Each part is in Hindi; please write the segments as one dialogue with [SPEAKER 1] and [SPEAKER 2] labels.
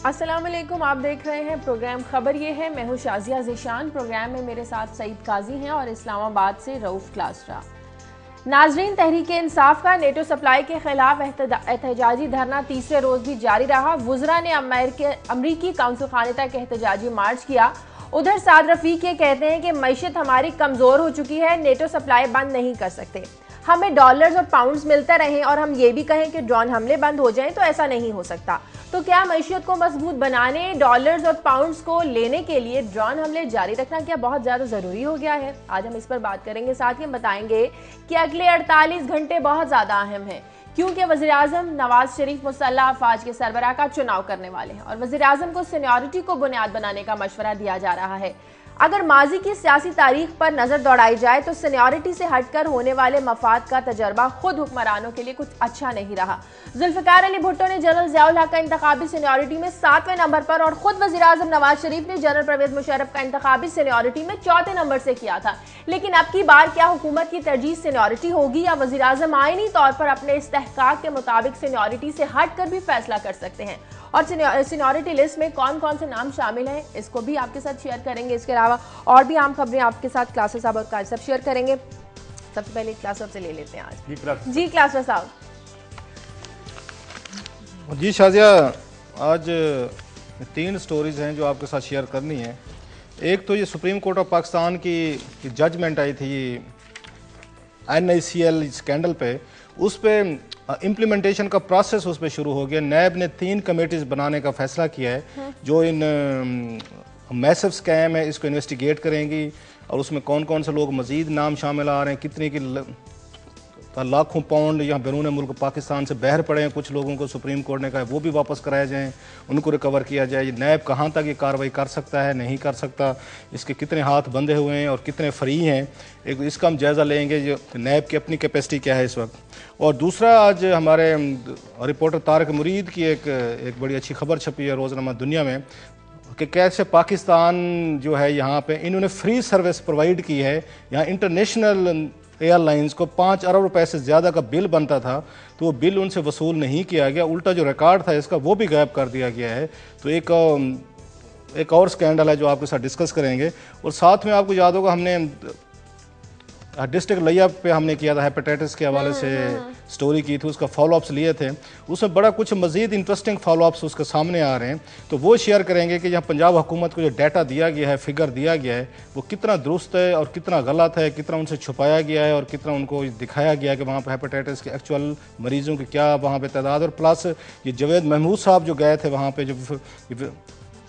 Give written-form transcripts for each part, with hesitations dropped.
[SPEAKER 1] अस्सलाम वालेकुम, आप देख रहे हैं प्रोग्राम खबर ये है। मैं हूँ शाजिया ज़ीशान। प्रोग्राम में मेरे साथ सईद काजी हैं और इस्लामाबाद से रऊफ क्लासरा। नाजरीन, तहरीक इंसाफ का नेटो सप्लाई के खिलाफ एहतजाजी धरना तीसरे रोज भी जारी रहा। वुज़रा ने अमरीकी काउंसिल खाने तक एहतजाजी मार्च किया। उधर साद रफीक ये कहते हैं कि मईशत हमारी कमजोर हो चुकी है, नेटो सप्लाई बंद नहीं कर सकते। हमें डॉलर्स और पाउंड्स मिलते रहें और हम ये भी कहें कि ड्रोन हमले बंद हो जाएं तो ऐसा नहीं हो सकता। तो क्या मईशत को मजबूत बनाने, डॉलर्स और पाउंड्स को लेने के लिए ड्रोन हमले जारी रखना क्या बहुत ज़्यादा ज़रूरी हो गया है? आज हम इस पर बात करेंगे। साथ ही हम बताएंगे कि अगले 48 घंटे बहुत ज़्यादा अहम हैं, क्योंकि वज़ीर-ए-आज़म नवाज शरीफ मुसल्लह अफ़वाज के सरबराह का चुनाव करने वाले हैं और वज़ीर-ए-आज़म को सीनियरिटी को बुनियाद बनाने का मशवरा दिया जा रहा है। अगर माजी की सियासी तारीख पर नजर दौड़ाई जाए तो सीनियरिटी से हटकर होने वाले मफाद का तजर्बा खुद हुक्मरानों के लिए कुछ अच्छा नहीं रहा। जुल्फ़िकार अली भुट्टो ने जनरल ज़ियाउल हक का इंतखाबी सीनियरिटी में 7वें नंबर पर और खुद वज़ीर-ए-आज़म नवाज शरीफ ने जनरल परवेज मुशर्रफ का इंतखाबी सीनियरिटी में 4थे नंबर से किया था। लेकिन अब की बार क्या हुकूमत की तरजीह सीनियरिटी होगी या वज़ीर-ए-आज़म आईनी तौर पर अपने इस्तेहकाक के मुताबिक सीनियरिटी से हट कर भी फैसला कर सकते हैं? और सीनियरिटी लिस्ट में कौन कौन से नाम शामिल हैं, इसको भी आपके साथ शेयर करेंगे। इसके अलावा और भी आम खबरें आपके साथ क्लासेस साहब और काज साहब शेयर करेंगे। सबसे पहले क्लास साहब से ले लेते हैं आज। जी क्लास साहब।
[SPEAKER 2] जी शाजिया, आज 3 स्टोरीज हैं जो आपके साथ शेयर करनी है। एक तो ये सुप्रीम कोर्ट ऑफ पाकिस्तान की जजमेंट आई थी NICL स्कैंडल पे, उस पे इम्प्लीमेंटेशन का प्रोसेस उस पर शुरू हो गया। नैब ने 3 कमेटीज़ बनाने का फैसला किया है जो इन मैसिव स्कैम है इसको इन्वेस्टिगेट करेंगी और उसमें कौन कौन से लोग मज़ीद नाम शामिल आ रहे हैं, कितने की लाखों पाउंड यहाँ बैरून मुल्क पाकिस्तान से बहर पड़े हैं। कुछ लोगों को सुप्रीम कोर्ट ने कहा वो भी वापस कराए जाएँ, उनको रिकवर किया जाए। नैब कहाँ तक ये कार्रवाई कर सकता है, नहीं कर सकता, इसके कितने हाथ बंधे हुए हैं और कितने फ्री हैं, एक इसका हम जायज़ा लेंगे। जो नैब की अपनी कैपेसिटी क्या है इस वक्त। और दूसरा, आज हमारे रिपोर्टर तारिक मुरीद की एक बड़ी अच्छी खबर छपी है रोज़नामा दुनिया में कि कैसे पाकिस्तान जो है यहाँ पे इन्होंने फ्री सर्विस प्रोवाइड की है। यहाँ इंटरनेशनल एयरलाइंस को 5 अरब रुपए से ज़्यादा का बिल बनता था, तो वो बिल उनसे वसूल नहीं किया गया, उल्टा जो रिकॉर्ड था इसका वो भी गायब कर दिया गया है। तो एक और स्कैंडल है जो आपके साथ डिस्कस करेंगे। और साथ में आपको याद होगा हमने डिस्ट्रिक्ट लिया पे हमने किया था, हेपेटाइटिस के हवाले से स्टोरी की थी, उसका फॉलोअप्स लिए थे। उसमें बड़ा कुछ मज़ीद इंटरेस्टिंग फॉलोअप्स उसके सामने आ रहे हैं, तो वो शेयर करेंगे कि यहाँ पंजाब हुकूमत को जो डाटा दिया गया है, फिगर दिया गया है, वो कितना दुरुस्त है और कितना गलत है, कितना उनसे छुपाया गया है और कितना उनको दिखाया गया है कि वहाँ पर हेपेटाइटिस के एक्चुअल मरीज़ों की क्या वहाँ पर तादाद। और प्लस ये जवेद महमूद साहब जो गए थे वहाँ पर, जो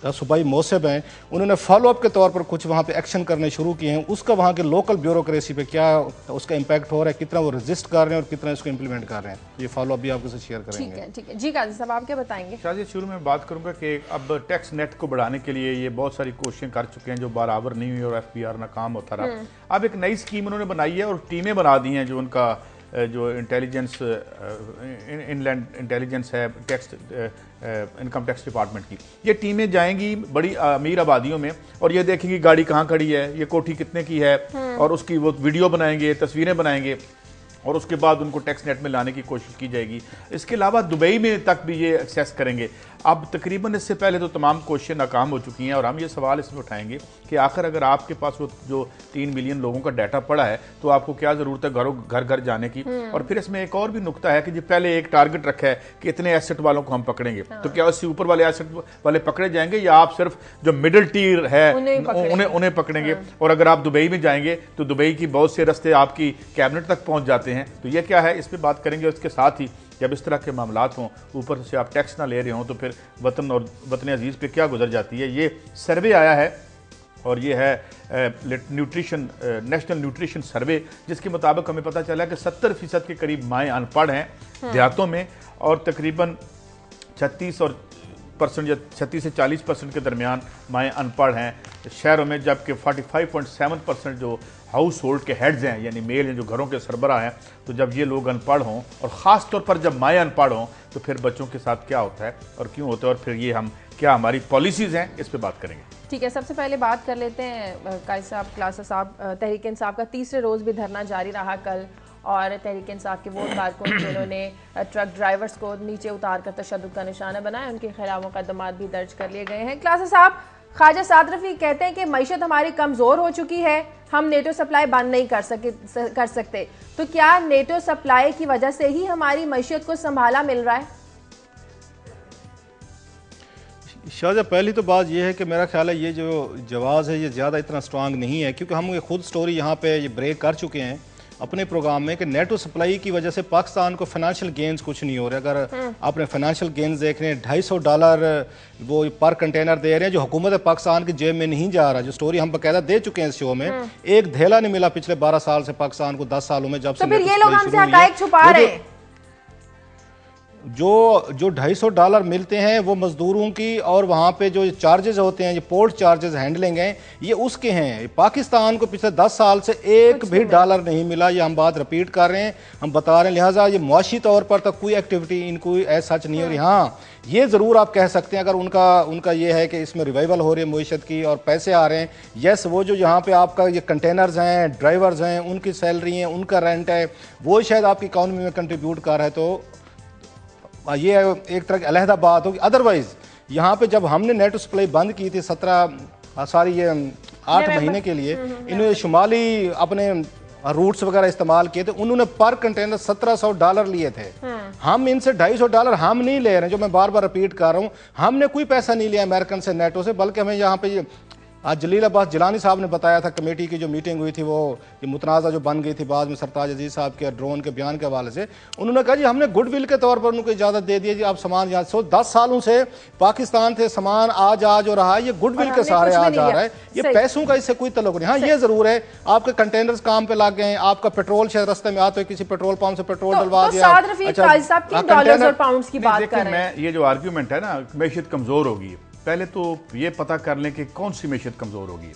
[SPEAKER 2] सूबाई मौसब हैं, उन्होंने फॉलोअप के तौर पर कुछ वहाँ पे एक्शन करने शुरू किए हैं। उसका वहाँ के लोकल ब्यूरोक्रेसी पे क्या उसका इम्पैक्ट हो रहा है, कितना वो रेजिस्ट कर रहे हैं और कितना इसको इम्प्लीमेंट कर रहे हैं, ये फॉलोअप भी आपके साथ शेयर करेंगे।
[SPEAKER 1] ठीक है जी काजी साहब, आप क्या बताएंगे?
[SPEAKER 3] शायद शुरू में बात करूंगा कि अब टैक्स नेट को बढ़ाने के लिए ये बहुत सारी कोशिशें कर चुके हैं जो बराबर नहीं हुई और FBR नाकाम होता रहा। अब एक नई स्कीम उन्होंने बनाई है और टीमें बना दी हैं जो उनका जो इंटेलिजेंस इनलैंड इंटेलिजेंस है, टैक्स इनकम टैक्स डिपार्टमेंट की, ये टीमें जाएंगी बड़ी अमीर आबादियों में और ये देखेंगी गाड़ी कहाँ खड़ी है, ये कोठी कितने की है, और उसकी वो वीडियो बनाएंगे, तस्वीरें बनाएंगे और उसके बाद उनको टैक्स नेट में लाने की कोशिश की जाएगी। इसके अलावा दुबई में तक भी ये एक्सेस करेंगे। अब तकरीबन इससे पहले तो तमाम कोशिशें नाकाम हो चुकी हैं और हम ये सवाल इसमें उठाएंगे कि आखिर अगर आपके पास वो जो 3 मिलियन लोगों का डाटा पड़ा है तो आपको क्या ज़रूरत है घर घर जाने की। और फिर इसमें एक और भी नुकता है कि जो पहले एक टारगेट रखा है कि इतने एसेट वालों को हम पकड़ेंगे, तो क्या उससे ऊपर वाले एसेट वाले पकड़े जाएंगे या आप सिर्फ जो मिडिल टीयर है उन्हें पकड़ेंगे। और अगर आप दुबई में जाएंगे तो दुबई की बहुत से रास्ते आपकी कैबिनेट तक पहुंच जाते हैं, तो ये क्या है, इस पर बात करेंगे। उसके साथ ही जब इस तरह के मामलात हों, ऊपर से आप टैक्स ना ले रहे हों, तो फिर वतन और वतन अजीज़ पे क्या गुजर जाती है। ये सर्वे आया है और ये है न्यूट्रिशन नेशनल न्यूट्रिशन सर्वे, जिसके मुताबिक हमें पता चला कि 70% के करीब माएँ अनपढ़ हैं देहातों में और तकरीबन 36% या 36 से 40% के दरमियान माएँ अनपढ़ हैं शहरों में, जबकि 45.7% जो हाउस होल्ड के हेड्स हैं यानी मेल हैं जो घरों के सरबराह हैं। तो जब ये लोग अनपढ़ हों और ख़ास तौर पर जब माएँ अनपढ़ हों तो फिर बच्चों के साथ क्या होता है और क्यों होता है, और फिर ये हम क्या हमारी पॉलिसीज़ हैं, इस पर बात करेंगे।
[SPEAKER 1] ठीक है, सबसे पहले बात कर लेते हैं काजी साहब, क्लास साहब। तहरीक इंसाफ का तीसरे रोज़ भी धरना जारी रहा कल और तहरीक इंसाफ के वोट कारकुन जिन्होंने ट्रक ड्राइवर्स को नीचे उतार कर तशद्दुद का निशाना बनाया, उनके खिलाफ मुकदमात भी दर्ज कर लिए गए हैं। क्लास साहब, ख्वाजा साद रफ़ी कहते हैं कि मईशत हमारी कमज़ोर हो चुकी है, हम नेटो सप्लाई बंद नहीं कर सकते, तो क्या नेटो सप्लाई की वजह से ही हमारी मईशत को संभाला मिल रहा है?
[SPEAKER 2] शाहजहा, पहली तो बात यह है कि मेरा ख्याल है ये जो जवाब है ये ज़्यादा इतना स्ट्रांग नहीं है, क्योंकि हम ये खुद स्टोरी यहाँ पे ये ब्रेक कर चुके हैं अपने प्रोग्राम में कि नेटो सप्लाई की वजह से पाकिस्तान को फाइनेंशियल गेन्स कुछ नहीं हो रहे। अगर आपने फाइनेंशियल गेन्स देख रहे हैं, $250 वो पर कंटेनर दे रहे हैं जो हुकूमत पाकिस्तान की जेब में नहीं जा रहा, जो स्टोरी हम बकायदा दे चुके हैं इस शो में। एक धेला नहीं मिला पिछले 12 साल से पाकिस्तान को, 10 सालों में जब से
[SPEAKER 1] ये लोग हमसे हकायक छुपा रहे हैं।
[SPEAKER 2] जो $250 मिलते हैं वो मजदूरों की, और वहाँ पे जो चार्जेस होते हैं, ये पोर्ट चार्जेस हैंडलिंग हैं, ये उसके हैं। पाकिस्तान को पिछले 10 साल से एक भी डॉलर नहीं मिला, ये हम बात रिपीट कर रहे हैं, हम बता रहे हैं। लिहाजा ये मुआशी तौर पर तो कोई एक्टिविटी इनको ऐसा सच नहीं हो रही। हाँ, ये ज़रूर आप कह सकते हैं अगर उनका ये है कि इसमें रिवाइवल हो रही है मुईशत की और पैसे आ रहे हैं। यस, वो जो यहाँ पे आपका ये कंटेनर्स हैं, ड्राइवर्स हैं, उनकी सैलरी है, उनका रेंट है, वो शायद आपकी इकॉनमी में कंट्रीब्यूट कर रहा है, तो ये एक तरह की अलहदा बात होगी। अदरवाइज यहाँ पे जब हमने नेटो सप्लाई बंद की थी 8 महीने के लिए, इन्होंने शुमाली अपने रूट्स वगैरह इस्तेमाल किए थे, उन्होंने पर कंटेनर $1700 लिए थे। हम इनसे $250 हम नहीं ले रहे हैं, जो मैं बार बार रिपीट कर रहा हूँ। हमने कोई पैसा नहीं लिया अमेरिकन से, नेटो से, बल्कि हमें यहाँ पे आज जलील अब्बास जिलानी साहब ने बताया था, कमेटी की जो मीटिंग हुई थी वो ये मुतनाज़ा जो बन गई थी बाद में सरताज अजीज साहब के ड्रोन के बयान के हवाले से, उन्होंने कहा जी हमने गुडविल के तौर पर उनको इजाज़त दे दी है जी, आप सामान यहाँ से 10 सालों से पाकिस्तान से सामान आज हो रहा है, ये गुडविल के सहारे आ जा रहा है, ये पैसों का इससे कोई तल्लुक नहीं। हाँ, ये ज़रूर है आपके कंटेनर्स काम पे लग गए हैं, आपका पेट्रोल शायद रास्ते में आते हुए किसी पेट्रोल पंप से पेट्रोल डलवा दिया।
[SPEAKER 3] ये जो आर्ग्यूमेंट है ना, मैशियत कमजोर होगी, पहले तो ये पता कर लें कि कौन सी मैशियत कमज़ोर होगी।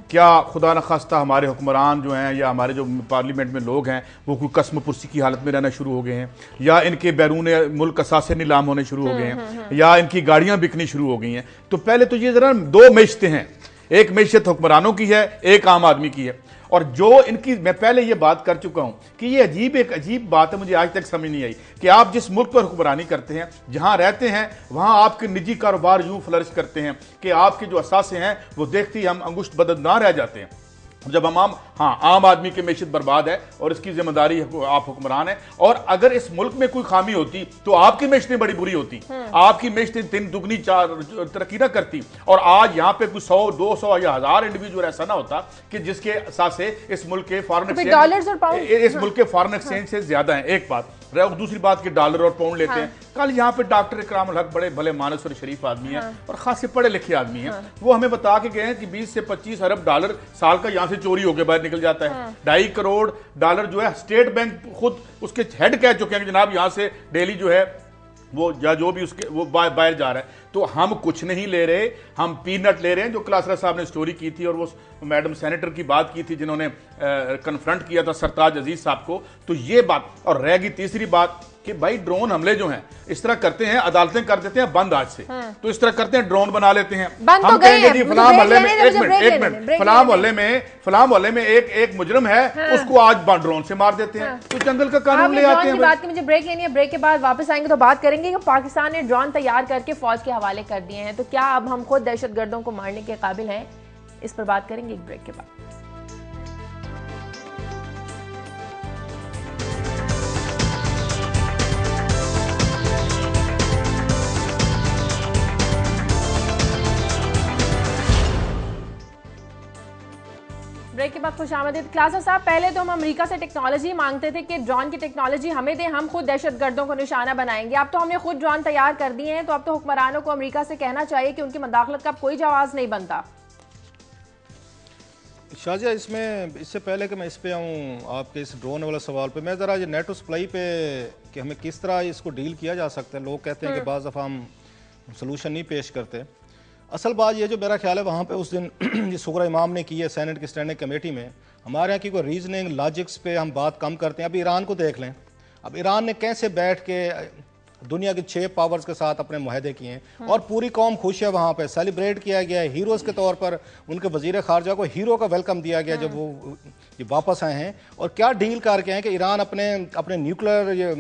[SPEAKER 3] क्या खुदा न खास्ता हमारे हुक्मरान जो हैं या हमारे जो पार्लियामेंट में लोग हैं वो कोई कसम पुरसी की हालत में रहना शुरू हो गए हैं, या इनके बैरून मुल्क असासे नीलाम होने शुरू हो गए हैं, या इनकी गाड़ियां बिकनी शुरू हो गई हैं। तो पहले तो ये जरा दो मैशियतें हैं, एक मैशियत हुक्मरानों की है, एक आम आदमी की है। और जो इनकी, मैं पहले ये बात कर चुका हूं कि ये एक अजीब बात है, मुझे आज तक समझ नहीं आई कि आप जिस मुल्क पर हुक्मरानी करते हैं, जहां रहते हैं, वहां आपके निजी कारोबार यूं फ्लरिश करते हैं कि आपके जो असासे हैं वो देखते ही हम अंगुष्ठ बदद ना रह जाते हैं। जब हम आम आदमी की मैशियत बर्बाद है और इसकी जिम्मेदारी आप हुक्मरान है, और अगर इस मुल्क में कोई खामी होती तो आपकी मैशियत बड़ी बुरी होती, आपकी मैशियत 3 दुगनी 4 तरक्की ना करती। और आज यहाँ पे कुछ 100, 200 या 1000 इंडिविजुअल ऐसा ना होता कि जिसके असासे इस मुल्क के फॉरेन एक्सचेंज से ज्यादा है। एक बात, दूसरी बात कि डॉलर और पाउंड लेते हैं। कल यहाँ पे डॉक्टर इकराम उल हक बड़े भले मानस और शरीफ आदमी हैं और खासे पढ़े लिखे आदमी हैं, वो हमें बता के गए हैं कि 20 से 25 अरब डॉलर साल का यहाँ से चोरी होकर बाहर निकल जाता है। $2.5 करोड़ जो है स्टेट बैंक खुद उसके हेड कह चुके हैं कि जनाब यहाँ से डेली जो है वो जो भी उसके वो बाहर जा रहा है। तो हम कुछ नहीं ले रहे, हम पीनट ले रहे हैं। जो क्लासरा साहब ने स्टोरी की थी और वो मैडम सेनेटर की बात की थी जिन्होंने कन्फ्रंट किया था सरताज अजीज साहब को, तो ये बात। और रह गई तीसरी बात कि भाई ड्रोन हमले जो हैं इस तरह करते हैं, अदालतें कर देते हैं बंद आज से, तो इस तरह करते हैं, ड्रोन बना लेते हैं। हम कहेंगे जी फलां मोहल्ले में, एक मिनट, फलां मोहल्ले में एक मुजरिम है, उसको आज ड्रोन से मार देते हैं, तो जंगल का कानून ले आते हैं।
[SPEAKER 1] बात की मुझे ब्रेक लेनी है, ब्रेक के बाद वापस आएंगे तो बात करेंगे कि पाकिस्तान ने ड्रोन तैयार करके फौज के हवाले कर दिए हैं, तो क्या अब हम खुद दहशतगर्दों को मारने के काबिल हैं? इस पर बात करेंगे एक ब्रेक के बाद। ब्रेक के बाद खुशामदीद। क्लासा साहब, पहले तो हम अमेरिका से टेक्नोलॉजी मांगते थे कि ड्रोन की टेक्नोलॉजी हमें दें, हम खुद दहशतगर्दों को निशाना बनाएंगे। अब तो हमने खुद ड्रोन तैयार कर दिए हैं, तो अब तो हुक्मरानों को अमेरिका से कहना चाहिए कि उनकी मदाखलत का कोई जवाब नहीं बनता।
[SPEAKER 2] शाहजहा, इससे पहले कि मैं इस पे आऊँ आपके इस ड्रोन वाला सवाल पे, मैं ज़रा ये नेटो सप्लाई पे कि हमें किस तरह इसको डील किया जा सकता है। लोग कहते हैं कि बाज़ दफ़ा हम सलूशन नहीं पेश करते। असल बात ये जो मेरा ख्याल है वहाँ पे उस दिन ये सुगरा इमाम ने की है सेनेट की स्टैंडिंग कमेटी में, हमारे यहाँ की कोई रीजनिंग लॉजिक्स पे हम बात कम करते हैं। अब ईरान को देख लें, अब ईरान ने कैसे बैठ के दुनिया की 6 पावर्स के साथ अपने मुआहदे किए हैं और पूरी कौम खुश है, वहाँ पे सेलिब्रेट किया गया है, हीरोज़ के तौर पर उनके वज़ीर ख़ारजा को हीरो का वेलकम दिया गया जब वो ये वापस आए हैं और क्या डील करके हैं कि ईरान अपने न्यूक्लियर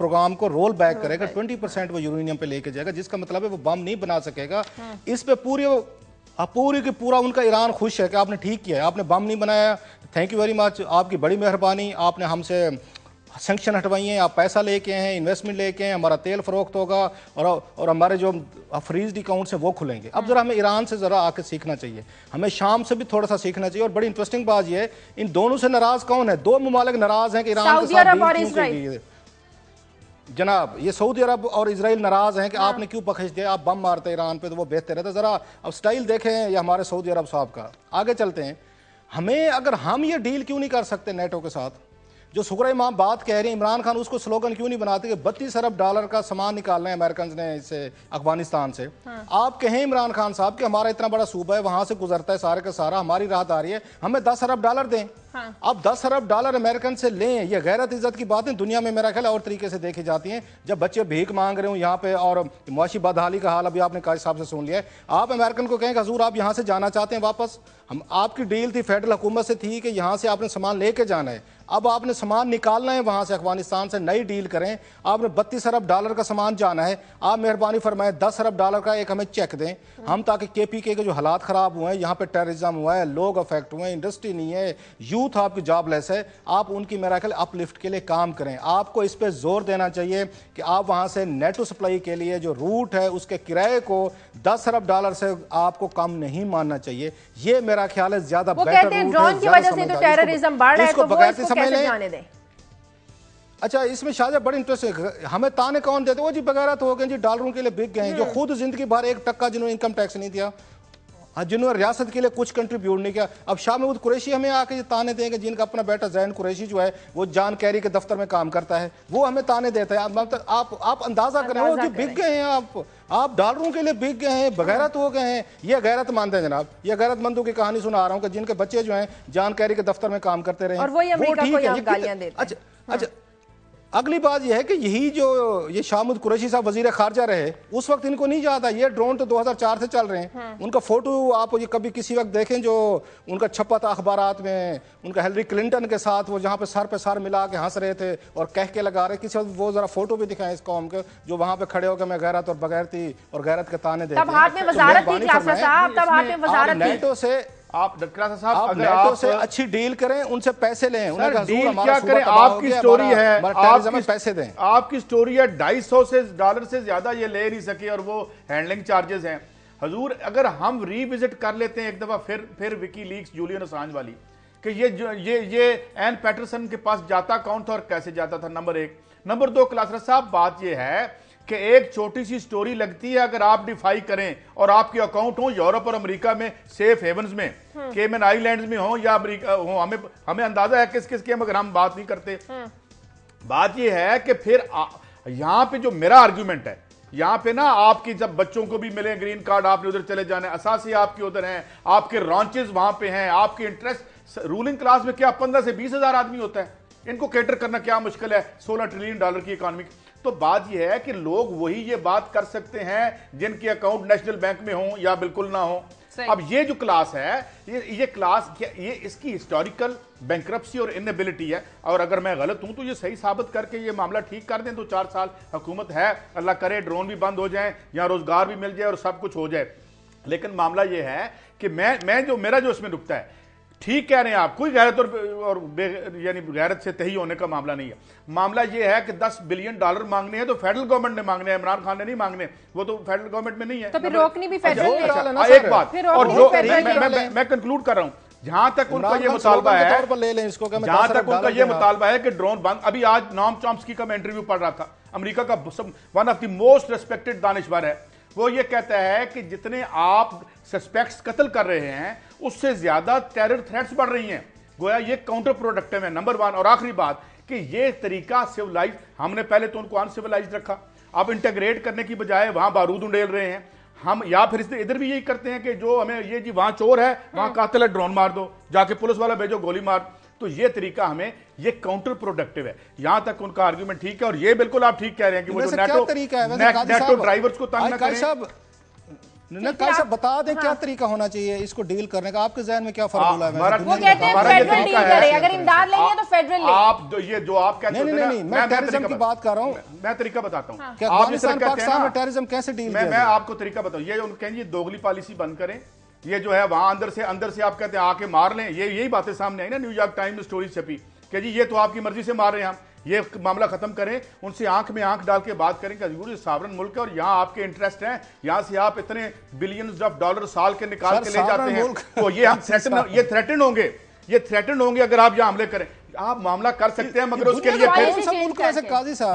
[SPEAKER 2] प्रोग्राम को रोल बैक करेगा, 20% वो यूरेनियम पे लेके जाएगा, जिसका मतलब है वो बम नहीं बना सकेगा। इस पे पूरी की पूरा उनका ईरान खुश है कि आपने ठीक किया है, आपने बम नहीं बनाया, थैंक यू वेरी मच, आपकी बड़ी मेहरबानी, आपने हमसे सैंक्शन हटवाई हैं, आप पैसा लेके हैं, इन्वेस्टमेंट लेके हैं, हमारा तेल फरोख्त होगा और हमारे जो फ्रीज्ड अकाउंट्स हैं वो खुलेंगे। अब जरा हमें ईरान से जरा आके सीखना चाहिए, हमें शाम से भी थोड़ा सा सीखना चाहिए। और बड़ी इंटरेस्टिंग बात ये है, इन दोनों से नाराज कौन है? दो ममालिक नाराज हैं कि ईरान के साथ डील क्यों की। जनाब, ये सऊदी अरब और इजराइल नाराज हैं कि आपने क्यों बख्श दिया, आप बम मारते ईरान पे तो वो बेहतर रहता। जरा अब स्टाइल देखें ये हमारे सऊदी अरब साहब का। आगे चलते हैं, हमें अगर हम ये डील क्यों नहीं कर सकते नेटो के साथ, जो सुगरा इमाम बात कह रहे हैं, इमरान खान उसको स्लोगन क्यों नहीं बनाते कि 32 अरब डॉलर का सामान निकालना है अमेरिकन ने इससे अफगानिस्तान से। आप कहें इमरान खान साहब कि हमारा इतना बड़ा सूबा है, वहां से गुजरता है सारे का सारा, हमारी राहत आ रही है, हमें 10 अरब डॉलर दें। अब 10 अरब डॉलर अमेरिकन से लें, ये गैरत इज्जत की बातें दुनिया में मेरा ख्याल और तरीके से देखी जाती हैं। जब बच्चे भीख मांग रहे हो यहाँ पे और मुआशी बदहाली का हाल अभी आपने काजी साहब से सुन लिया है, आप अमेरिकन को कहें कि हजूर आप यहाँ से जाना चाहते हैं वापस, हम आपकी डील थी फेडरल हुकूमत से थी कि यहाँ से आपने सामान लेके जाना है, अब आपने सामान निकालना है वहां से अफगानिस्तान से, नई डील करें, आपने 32 अरब डॉलर का सामान जाना है, आप मेहरबानी फरमाएं 10 अरब डॉलर का एक हमें चेक दें हम, ताकि KPK के जो हालात खराब हुए हैं, यहाँ पे टेररिज्म हुआ है, लोग अफेक्ट हुए हैं, इंडस्ट्री नहीं है, यूथ आपकी जॉबलेस है, आप उनकी मेरा ख्याल अपलिफ्ट के लिए काम करें। आपको इस पर जोर देना चाहिए कि आप वहां से नेटो सप्लाई के लिए जो रूट है उसके किराए को 10 अरब डॉलर से आपको कम नहीं मानना चाहिए। ये मेरा ख्याल है ज्यादा बेटर रूट है। अच्छा, इसमें शायद बड़ी इंटरेस्ट, हमें ताने कौन देते, वो जी बगैरत हो गए जी, डॉलरों के लिए बिक गए हैं, जो खुद जिंदगी भर 1 टक्का जिन्होंने इनकम टैक्स नहीं दिया, जिन्होंने रियासत के लिए कुछ कंट्रीब्यूट नहीं किया। अब शाह महमूद कुरैशी हमें आके ताने देंगे, जिनका अपना बेटा जैन कुरैशी जो है वो जॉन कैरी के दफ्तर में काम करता है, वो हमें ताने देता है। आप अंदाजा करें, वो जी बिक गए हैं, आप डॉलरों के लिए बिक गए हैं, बगैरत हो गए हैं। ये गैरतमंद है जनाब, ये गैरतमंदों की कहानी सुना रहा हूँ कि जिनके बच्चे जो हैं जॉन कैरी के दफ्तर में काम करते रहे, वो ठीक है। अच्छा, अगली बात यह है कि यही जो ये शाह महमूद कुरैशी साहब वजीर खारजा रहे, उस वक्त इनको नहीं याद था, ये ड्रोन तो 2004 से चल रहे हैं। उनका फोटो आप ये कभी किसी वक्त देखें जो उनका छपा था अखबारात में, उनका हिलरी क्लिंटन के साथ वो जहाँ पे सर मिला के हंस रहे थे और कह के लगा रहे, किसी वक्त वो जरा फोटो भी दिखाएं इस कौम के, जो वहां पे खड़े होकर मैं गैरत और बगैरती और गैरत के ताने देते हैं। नेटो से आप नेटो से अच्छी डील करें, उनसे पैसे लें,
[SPEAKER 3] डील क्या करें, आपकी स्टोरी है,
[SPEAKER 2] पैसे दें।
[SPEAKER 3] आपकी स्टोरी है, $250 से ज्यादा ये ले नहीं सके और वो हैंडलिंग चार्जेस हैं। हजूर, अगर हम रीविजिट कर लेते हैं एक दफा फिर विकीलीक्स जूलियन असांज वाली, कि ये एन पैटरसन के पास जाता कौन था और कैसे जाता था, नंबर 1। नंबर 2, क्लासर साहब, बात ये है कि एक छोटी सी स्टोरी लगती है, अगर आप डिफाई करें और आपके अकाउंट हो यूरोप और अमेरिका में सेफ हेवंस में, केमन आइलैंड्स में हो या अमेरिका हो, हमें अंदाजा है किस किस के, मगर हम बात नहीं करते। बात यह है कि फिर यहां पे जो मेरा आर्ग्यूमेंट है, यहां पे ना आपकी जब बच्चों को भी मिले ग्रीन कार्ड, आपने उधर चले जाना है, असासी आपके उधर हैं, आपके रॉन्चेस वहां पे हैं, आपके इंटरेस्ट, रूलिंग क्लास में क्या 15 से 20 हजार आदमी होता है, इनको कैटर करना क्या मुश्किल है, $16 ट्रिलियन की इकॉनमी। तो बात यह है कि लोग वही ये बात कर सकते हैं जिनके अकाउंट नेशनल बैंक में हो या बिल्कुल ना हो। अब ये जो क्लास है, ये क्लास ये इसकी हिस्टोरिकल बैंक्रप्सी और इनएबिलिटी है, और अगर मैं गलत हूं तो ये सही साबित करके ये मामला ठीक कर दें तो 4 साल हुकूमत है, अल्लाह करे ड्रोन भी बंद हो जाए या रोजगार भी मिल जाए और सब कुछ हो जाए। लेकिन मामला ये है कि मेरा जो इसमें नुकता है, ठीक कह रहे हैं आप, कोई गैरत और यानी गैरत से तही होने का मामला नहीं है। मामला यह है कि $10 बिलियन मांगने हैं तो फेडरल गवर्नमेंट ने मांगने हैं, इमरान खान ने नहीं मांगने, वो तो फेडरल गवर्नमेंट में नहीं है,
[SPEAKER 1] तो फिर रोकनी भी फेडरल ने।
[SPEAKER 3] एक बात, और जो मैं कंक्लूड कर रहा हूं, जहां तक उनका ये मुतालबा है, जहां तक उनका ये मुतालबा है कि ड्रोन बंद, अभी आज नॉम चॉम्स्की का मैं इंटरव्यू पढ़ रहा था, अमेरिका का one of the most respected दानिशवर है, वो ये कहता है कि जितने आप सस्पेक्ट्स कत्ल कर रहे हैं उससे ज्यादा टेरर थ्रेट्स बढ़ रही हैं, गोया ये काउंटर प्रोडक्टिव है, नंबर 1। और आखिरी बात कि ये तरीका सिविलाइज, हमने पहले तो उनको अनसिविलाइज रखा, अब इंटीग्रेट करने की बजाय वहां बारूद उंडेल रहे हैं हम, या फिर इधर भी यही करते हैं कि जो हमें ये जी वहां चोर है, वहां कातिल है, ड्रोन मार दो, जाके पुलिस वाला भेजो, गोली मार। तो ये तरीका हमें ये काउंटर प्रोडक्टिव है। यहां तक उनका आर्गुमेंट ठीक है, और ये बिल्कुल आप ठीक कह रहे हैं कि वो जो नेटो ड्राइवर्स को तंग न करें।
[SPEAKER 2] नहीं कैसे बता दें क्या तरीका होना चाहिए इसको डील करने का, आपके जहन में क्या फॉर्मूला है?
[SPEAKER 1] वो कहते हैं फेडरल डील करें, अगर इमदाद लेंगे तो फेडरल लें।
[SPEAKER 3] आप ये जो आप कहते हैं
[SPEAKER 2] नहीं, मैं टेररिज्म की बात कर रहा हूँ।
[SPEAKER 3] मैं तरीका बताता हूँ,
[SPEAKER 2] आप पाकिस्तान में टेररिज्म कैसे डील?
[SPEAKER 3] मैं आपको तरीका बताऊँ। ये कहेंगे दोगली पॉलिसी बंद करें, ये जो है वहां अंदर से आप कहते हैं आके मार लें, यही बातें सामने आई ना, न्यूयॉर्क टाइम्स में स्टोरी छपी कि जी ये तो आपकी मर्जी से मार रहे हैं, हम ये मामला खत्म करें, उनसे आंख में आंख डाल के बात करें कि हजूर ये सावरन मुल्क है और यहाँ आपके इंटरेस्ट हैं, यहाँ से आप इतने बिलियंस ऑफ डॉलर साल के निकाल के ले जाते हैं, तो ये हम थ्रेटन होंगे अगर आप यहाँ हमले करें। आप मामला कर सकते हैं मगर उसके लिए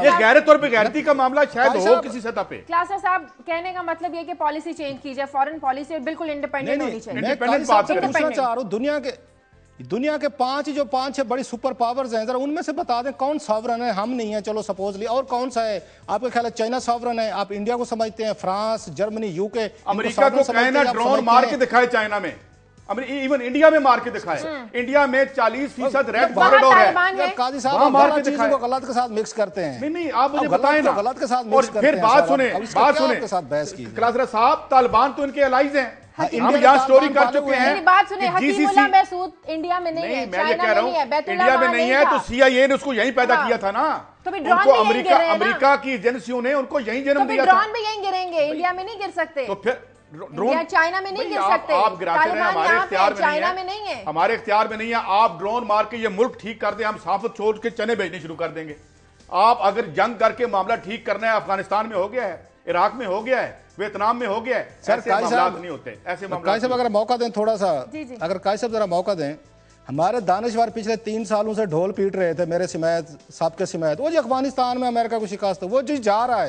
[SPEAKER 3] ये गैरत और बेगैरती का मामला शायद हो किसी सतह पे।
[SPEAKER 1] क्लासर साहब कहने का मतलब ये कि पॉलिसी चेंज की जाए, फॉरेन पॉलिसी बिल्कुल इंडिपेंडेंट होनी चाहिए।
[SPEAKER 2] इंडिपेंडेंट बात पूछना चाह रहा हूँ, दुनिया के पांच छह बड़ी सुपर पावर्स हैं, जरा उनमें से बता दें कौन सॉवरन है? हम नहीं है चलो सपोजली, और कौन सा है आपके ख्याल है? चाइना सॉवरन है, आप इंडिया को समझते हैं, फ्रांस, जर्मनी, यूके,
[SPEAKER 3] अमेरिका को कहना ड्रोन मार के दिखाए चाइना में, इवन इंडिया में मार के दिखाए, इंडिया में 40% रेड कॉरिडोर है।
[SPEAKER 2] काजी साहब गलत चीजों को गलत के साथ मिक्स करते हैं।
[SPEAKER 3] नहीं आप मुझे बताएं ना,
[SPEAKER 2] गलत के साथ मिक्स करते हैं।
[SPEAKER 3] फिर बात सुने क्लासरा साहब, तालिबान तो इनके एलाइज हैं, हम यहाँ स्टोरी कर चुके हैं।
[SPEAKER 1] बात सुने, हकीमुल्लाह मसूद इंडिया में नहीं है,
[SPEAKER 3] मैं ये कह रहा हूँ इंडिया में नहीं है तो CIA ने उसको यहीं पैदा किया था ना,
[SPEAKER 1] तो
[SPEAKER 3] उनको अमेरिका की एजेंसियों ने उनको यहीं जन्म दिया था।
[SPEAKER 1] ड्रोन भी यहीं गिरेंगे, इंडिया में नहीं गिर सकते,
[SPEAKER 3] तो फिर ड्रोन
[SPEAKER 1] चाइना में नहीं गिर सकते,
[SPEAKER 3] आप गिराते रहे, हमारे इख्तियार
[SPEAKER 1] चाइना में नहीं है,
[SPEAKER 3] हमारे इख्तियार में नहीं है। आप ड्रोन मार के ये मुल्क ठीक कर दे, हम साफत छोड़ के चने भेजने शुरू कर देंगे। आप अगर जंग करके मामला ठीक करना है, अफगानिस्तान में हो गया है, इराक में हो गया है, वियतनाम में हो गया है, ऐसे मामला नहीं होते। ऐसे मामला
[SPEAKER 2] साहब अगर मौका दें थोड़ा सा, अगर काजी साहब जरा मौका दें, हमारे दानिशवर पिछले 3 सालों से ढोल पीट रहे थे, मेरे सिमायत साहब के सिमायत, वो जो अफगानिस्तान में अमेरिका को शिकस्त, वो जो जा रहा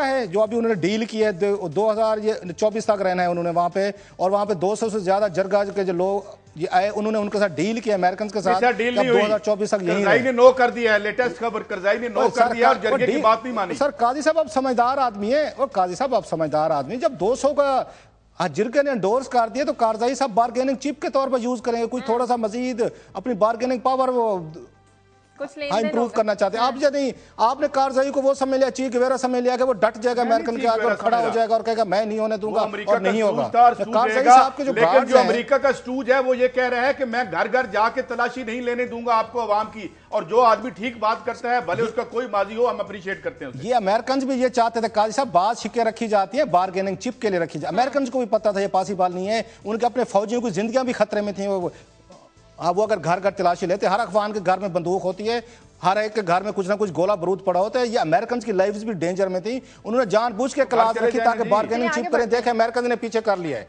[SPEAKER 2] है, जो अभी उन्होंने डील की है 2024 तक रहना है उन्होंने वहां पे, और वहां पे 200 से ज्यादा जरगा के जो लोग ये आए, उन्होंने उनके साथ डील किया अमेरिकन के साथ,
[SPEAKER 3] डील नहीं हुई,
[SPEAKER 2] 2024 तक यही
[SPEAKER 3] करज़ाई ने नो कर दिया है, लेटेस्ट खबर करज़ाई ने नो कर दिया और जरगे की बात नहीं मानी।
[SPEAKER 2] सर काजी साहब आप समझदार आदमी है, और काजी साहब आप समझदार आदमी, जब 200 का जिरगे ने एंडोर्स कर दिया तो कारजाई साहब बार्गेनिंग चिप के तौर पर यूज करेंगे, कुछ थोड़ा सा मजीद अपनी बार्गेनिंग पावर इंप्रूव करना चाहते हैं आप। नहीं, आपने कारजाई को वो समझ लिया, चीक वेरा समझ लिया कि वो डट जाएगा अमेरिकन के आगे और खड़ा हो जाएगा और कहेगा मैं नहीं होने दूंगा, और नहीं होगा। कारजाई साहब के
[SPEAKER 3] जो अमेरिका का स्टूज है वो ये कह रहा है कि मैं घर घर जाके तलाशी नहीं लेने दूंगा आपको अवाम की, और जो आदमी ठीक बात करता है भले उसका कोई माजी हो, हम अप्रिशिएट करते हैं।
[SPEAKER 2] ये अमेरिकन भी ये चाहते थे काजी साहब, बात छिके रखी जाती है बार्गेनिंग चिप के लिए रखी जाती है। अमेरिकन को भी पता था ये पॉसिबल नहीं है, उनके अपने फौजियों की जिंदगियां भी खतरे में थी। वो अगर घर घर तलाशी लेते, हर अफगान के घर में बंदूक होती है, हर एक के घर में कुछ ना कुछ गोला बारूद पड़ा होता है। ये अमेरिकन की लाइफ्स भी डेंजर में थी, उन्होंने जानबूझ के क्लास रखी ताकि बार्गेनिंग चिप करें। देखे अमेरिकन ने पीछे कर लिया है,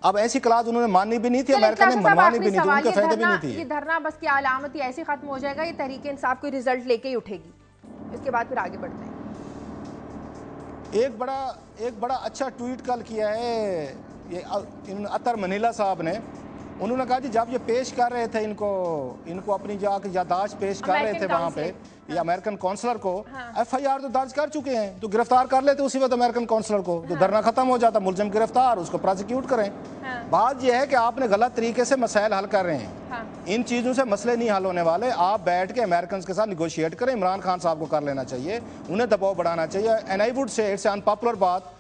[SPEAKER 2] अब ऐसी क्लास उन्होंने माननी भी नहीं थी, अमेरिका ने मनवानी भी नहीं थी, उनके फायदे भी नहीं थी।
[SPEAKER 1] ये धरना बस की अलामत ही ऐसे खत्म हो जाएगा, ये तहरीक इंसाफ कोई रिजल्ट लेके ही उठेगी, इसके बाद फिर आगे बढ़ते हैं।
[SPEAKER 2] एक बड़ा अच्छा ट्वीट कल किया है ये अतर मनीला साहब ने, उन्होंने कहा जी जब ये पेश कर रहे थे इनको अपनी जाके यादाश्त पेश कर रहे थे वहां पे, ये अमेरिकन काउंसलर को FIR तो दर्ज कर चुके हैं, तो गिरफ्तार कर लेते उसी वक्त अमेरिकन काउंसलर को, तो धरना खत्म हो जाता, मुलजिम गिरफ्तार, उसको प्रोसिक्यूट करें। बात यह है कि आपने गलत तरीके से मसाइल हल कर रहे हैं, इन चीजों से मसले नहीं हल होने वाले। आप बैठ के अमेरिकन के साथ निगोशिएट करें, इमरान खान साहब को कर लेना चाहिए, उन्हें दबाव बढ़ाना चाहिए। And I would say it's unpopular बात,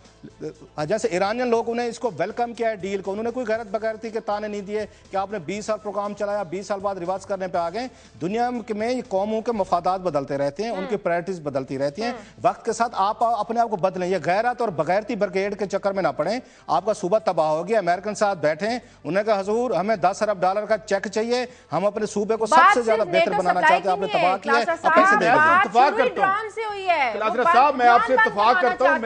[SPEAKER 2] जैसे ईरानियन लोग उन्हें इसको वेलकम किया है डील को, उन्होंने कोई गैरत बगैरती के ताने नहीं दिए कि आपने 20 साल प्रोग्राम चलाया, 20 साल बाद रिवाज करने पे आ गए। दुनिया में ये कौमों के मफादात बदलते रहते हैं, उनकी प्रायोरिटीज बदलती रहती हैं, वक्त के साथ आप अपने आप को बदलें। ये गैरत और बगैरती ब्रिगेड के चक्कर में ना पड़े, आपका सूबा तबाह हो गया। अमेरिकन साथ बैठे, उन्होंने कहा हजूर हमें $10 अरब का चेक चाहिए, हम अपने सूबे को सबसे ज्यादा बेहतर बनाना चाहते हैं, आपने तबाह किया है, पैसे दे
[SPEAKER 3] साहब। मैं आपसे इत्तेफाक करता हूँ,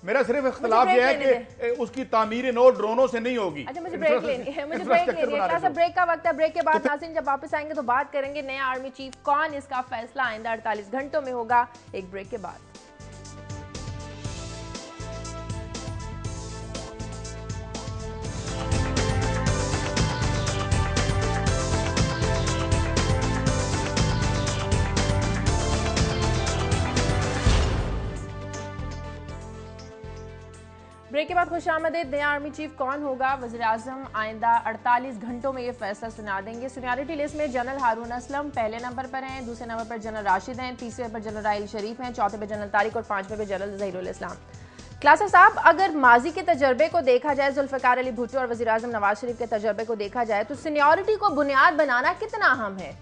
[SPEAKER 3] मेरा सिर्फ इख्तिलाफ यह है कि उसकी तामीर नो ड्रोनों से नहीं होगी।
[SPEAKER 1] अच्छा मुझे ब्रेक लेनी है, ब्रेक का वक्त है। ब्रेक के बाद नाज़रीन जब वापस आएंगे तो बात करेंगे नया आर्मी चीफ कौन, इसका फैसला आइंदा 48 घंटों में होगा। एक ब्रेक के बाद ब्रेक के बाद खुशामदीद। नया आर्मी चीफ कौन होगा, वज़ीर आज़म आइंदा 48 घंटों में ये फैसला सुना देंगे। सीनियरिटी लिस्ट में जनरल हारून असलम पहले नंबर पर हैं, दूसरे नंबर पर जनरल राशिद हैं, तीसरे पर जनरल राहिल शरीफ हैं, चौथे पर जनरल तारिक और पांचवें पर जनरल ज़हीरुल इस्लाम। क्लासा साहब, अगर माजी के तजर्बे को देखा जाए, जुल्फ़िकार अली भुट्टो और वज़ीर आज़म नवाज शरीफ के तजर्बे को देखा जाए, तो सीनियरिटी को बुनियाद बनाना कितना अहम है?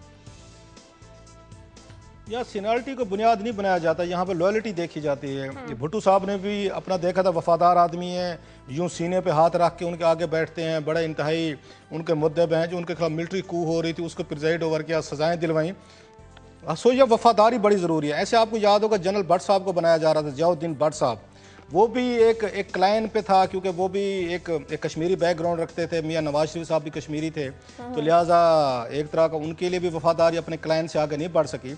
[SPEAKER 2] या सीनियरिटी को बुनियाद नहीं बनाया जाता, यहाँ पे लॉयल्टी देखी जाती है। भुट्टो साहब ने भी अपना देखा था, वफादार आदमी है, यूं सीने पे हाथ रख के उनके आगे बैठते हैं, बड़े इंतहाई उनके मुद्दे पे हैं। जो उनके खिलाफ मिलिट्री कू हो रही थी उसको प्रिजाइड ओवर किया, सजाएं दिलवाई। सो यह वफादारी बड़ी ज़रूरी है। ऐसे आपको याद होगा जनरल भट्ट साहब को बनाया जा रहा था, जियाउद्दीन भट्ट साहब, वो भी एक क्लाइन पे था, क्योंकि वो भी एक कश्मीरी बैकग्राउंड रखते थे। मियाँ नवाज शरीफ साहब भी कश्मीरी थे, तो लिहाजा एक तरह का उनके लिए भी वफादारी अपने क्लाइन से आगे नहीं बढ़ सकी।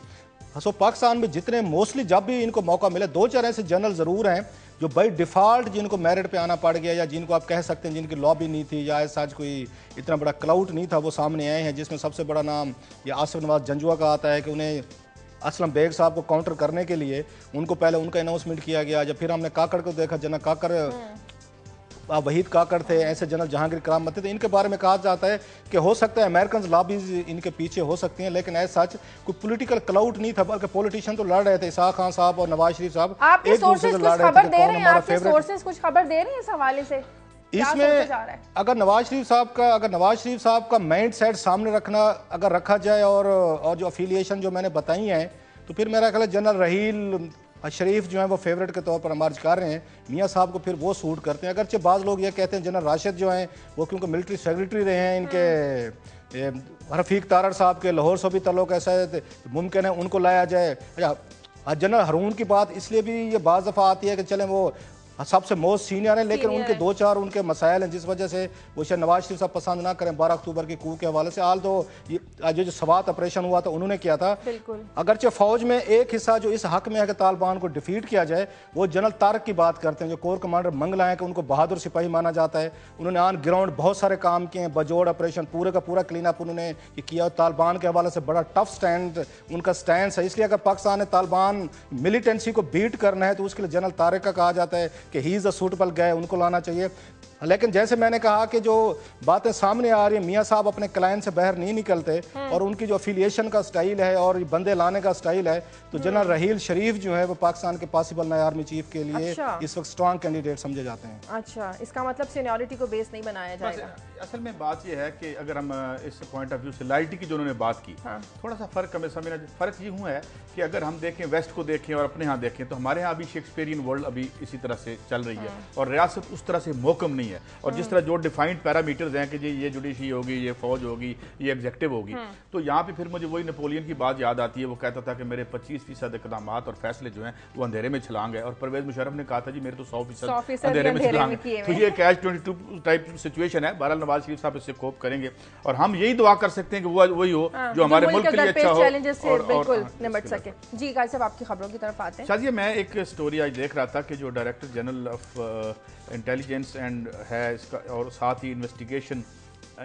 [SPEAKER 2] सो पाकिस्तान में जितने मोस्टली जब भी इनको मौका मिले, 2-4 ऐसे जनरल ज़रूर हैं जो बाई डिफ़ॉल्ट जिनको मेरिट पे आना पड़ गया, या जिनको आप कह सकते हैं जिनकी लॉबी नहीं थी या ऐसा कोई इतना बड़ा क्लाउड नहीं था, वो सामने आए हैं। जिसमें सबसे बड़ा नाम ये आसिफ नवाज जंजुआ का आता है कि उन्हें असलम बेग साहब को काउंटर करने के लिए उनको पहले उनका अनाउंसमेंट किया गया। जब फिर हमने काकड़ को देखा, जनरल काकड़, वहीद काकड़ थे, ऐसे जनरल जहांगीर करामत थे। तो इनके बारे में कहा जाता है कि हो सकता है अमेरिकन लॉबीज इनके पीछे हो सकती हैं, लेकिन ऐसा सच कोई पॉलिटिकल क्लाउड नहीं था, बल्कि पॉलिटिशियन तो लड़ रहे थे। इसाक खान साहब और नवाज शरीफ साहब
[SPEAKER 1] आपके सोर्सेज कुछ खबर दे रहे हैं, आपके सोर्सेज कुछ खबर दे रहे हैं इस हवाले से?
[SPEAKER 2] इसमें अगर नवाज शरीफ साहब का माइंड सेट सामने रखना अगर रखा जाए और जो अफिलिएशन जो मैंने बताई हैं, तो फिर मेरा ख्याल है जनरल रहील शरीफ जो है वो फेवरेट के तौर पर इमर्ज कर रहे हैं। मियाँ साहब को फिर वो सूट करते हैं। अगरचे बाज़ लोग ये कहते हैं जनरल राशिद जो हैं वो क्योंकि मिलिट्री सेक्रेटरी रहे हैं, इनके रफ़ीक तारड़ साहब के लाहौर से भी तल्लुक़ ऐसा है, मुमकिन है उनको लाया जाए। अच्छा, जनरल हारून की बात इसलिए भी ये बाज़ दफ़ा आती है कि चलें वो सबसे मोस्ट सीनियर हैं, लेकिन उनके 2-4 उनके मसाइल हैं जिस वजह से वो शायद नवाज शरीफ साहब पसंद ना करें 12 अक्टूबर की कू के हवाले से। हाल तो ये जो सवात ऑपरेशन हुआ था उन्होंने किया था। अगरचे फौज में एक हिस्सा जो इस हक में है कि तालिबान को डिफीट किया जाए, वो जनरल तारक की बात करते हैं, जो कोर कमांडर मंगला है कि उनको बहादुर सिपाही माना जाता है। उन्होंने ऑन ग्राउंड बहुत सारे काम किए हैं, बजोड़ ऑपरेशन पूरे का पूरा क्लीन अप उन्होंने किया। तालिबान के हवाले से बड़ा टफ स्टैंड उनका स्टैंड है। इसलिए अगर पाकिस्तान ने तालिबान मिलिटेंसी को बीट करना है तो उसके लिए जनरल तारक का कहा जाता है कि ही इज़ अ सूटेबल गए, उनको लाना चाहिए। लेकिन जैसे मैंने कहा कि जो बातें सामने आ रही है, मियाँ साहब अपने क्लाइंट से बाहर नहीं निकलते और उनकी जो अफिलिएशन का स्टाइल है और बंदे लाने का स्टाइल है, तो जनरल रहील शरीफ जो है वो पाकिस्तान के पॉसिबल नए आर्मी चीफ के लिए इस वक्त स्ट्रॉन्ग कैंडिडेट समझे जाते हैं।
[SPEAKER 1] अच्छा, इसका मतलब सीनियरिटी को बेस नहीं बनाया जाएगा।
[SPEAKER 3] असल में बात यह है कि अगर हम इस पॉइंट ऑफ व्यू से लॉयल्टी की जो उन्होंने बात की, थोड़ा सा फर्क हमें समझना। फर्क ये हुआ है कि अगर हम देखें वेस्ट को देखें और अपने यहाँ देखें, तो हमारे यहाँ अभी शेक्सपियरियन वर्ल्ड अभी इसी तरह से चल रही है और रियासत उस तरह से मोहकम नहीं है। और जिस तरह जो डिफाइंड पैरामीटर्स हैं कि जी ये जुडिशरी होगी, ये फौज होगी, ये एग्जेक्टिव होगी, तो यहाँ पे फिर मुझे वही नेपोलियन की बात याद आती है। वो कहता था कि मेरे 25% इकदाम और फैसले जो हैं वो अंधेरे में छलांग है, और परवेज मुशर्रफ ने कहा था जी मेरे तो 100% अंधेरे में छलांग है। तो ये कैच 22 टाइप सिचुएशन है। बहरहाल नवाज शरीफ साहब इससे कोप करेंगे और हम यही दुआ कर सकते हैं कि वो वही हो जो हमारे मुल्क के लिए अच्छा हो और
[SPEAKER 1] बिल्कुल निपट सके। जी गाय साहब, आपकी खबरों की तरफ आते हैं।
[SPEAKER 3] शायद मैं एक स्टोरी आज देख रहा था कि जो director general of intelligence and है इसका, और साथ ही इन्वेस्टिगेशन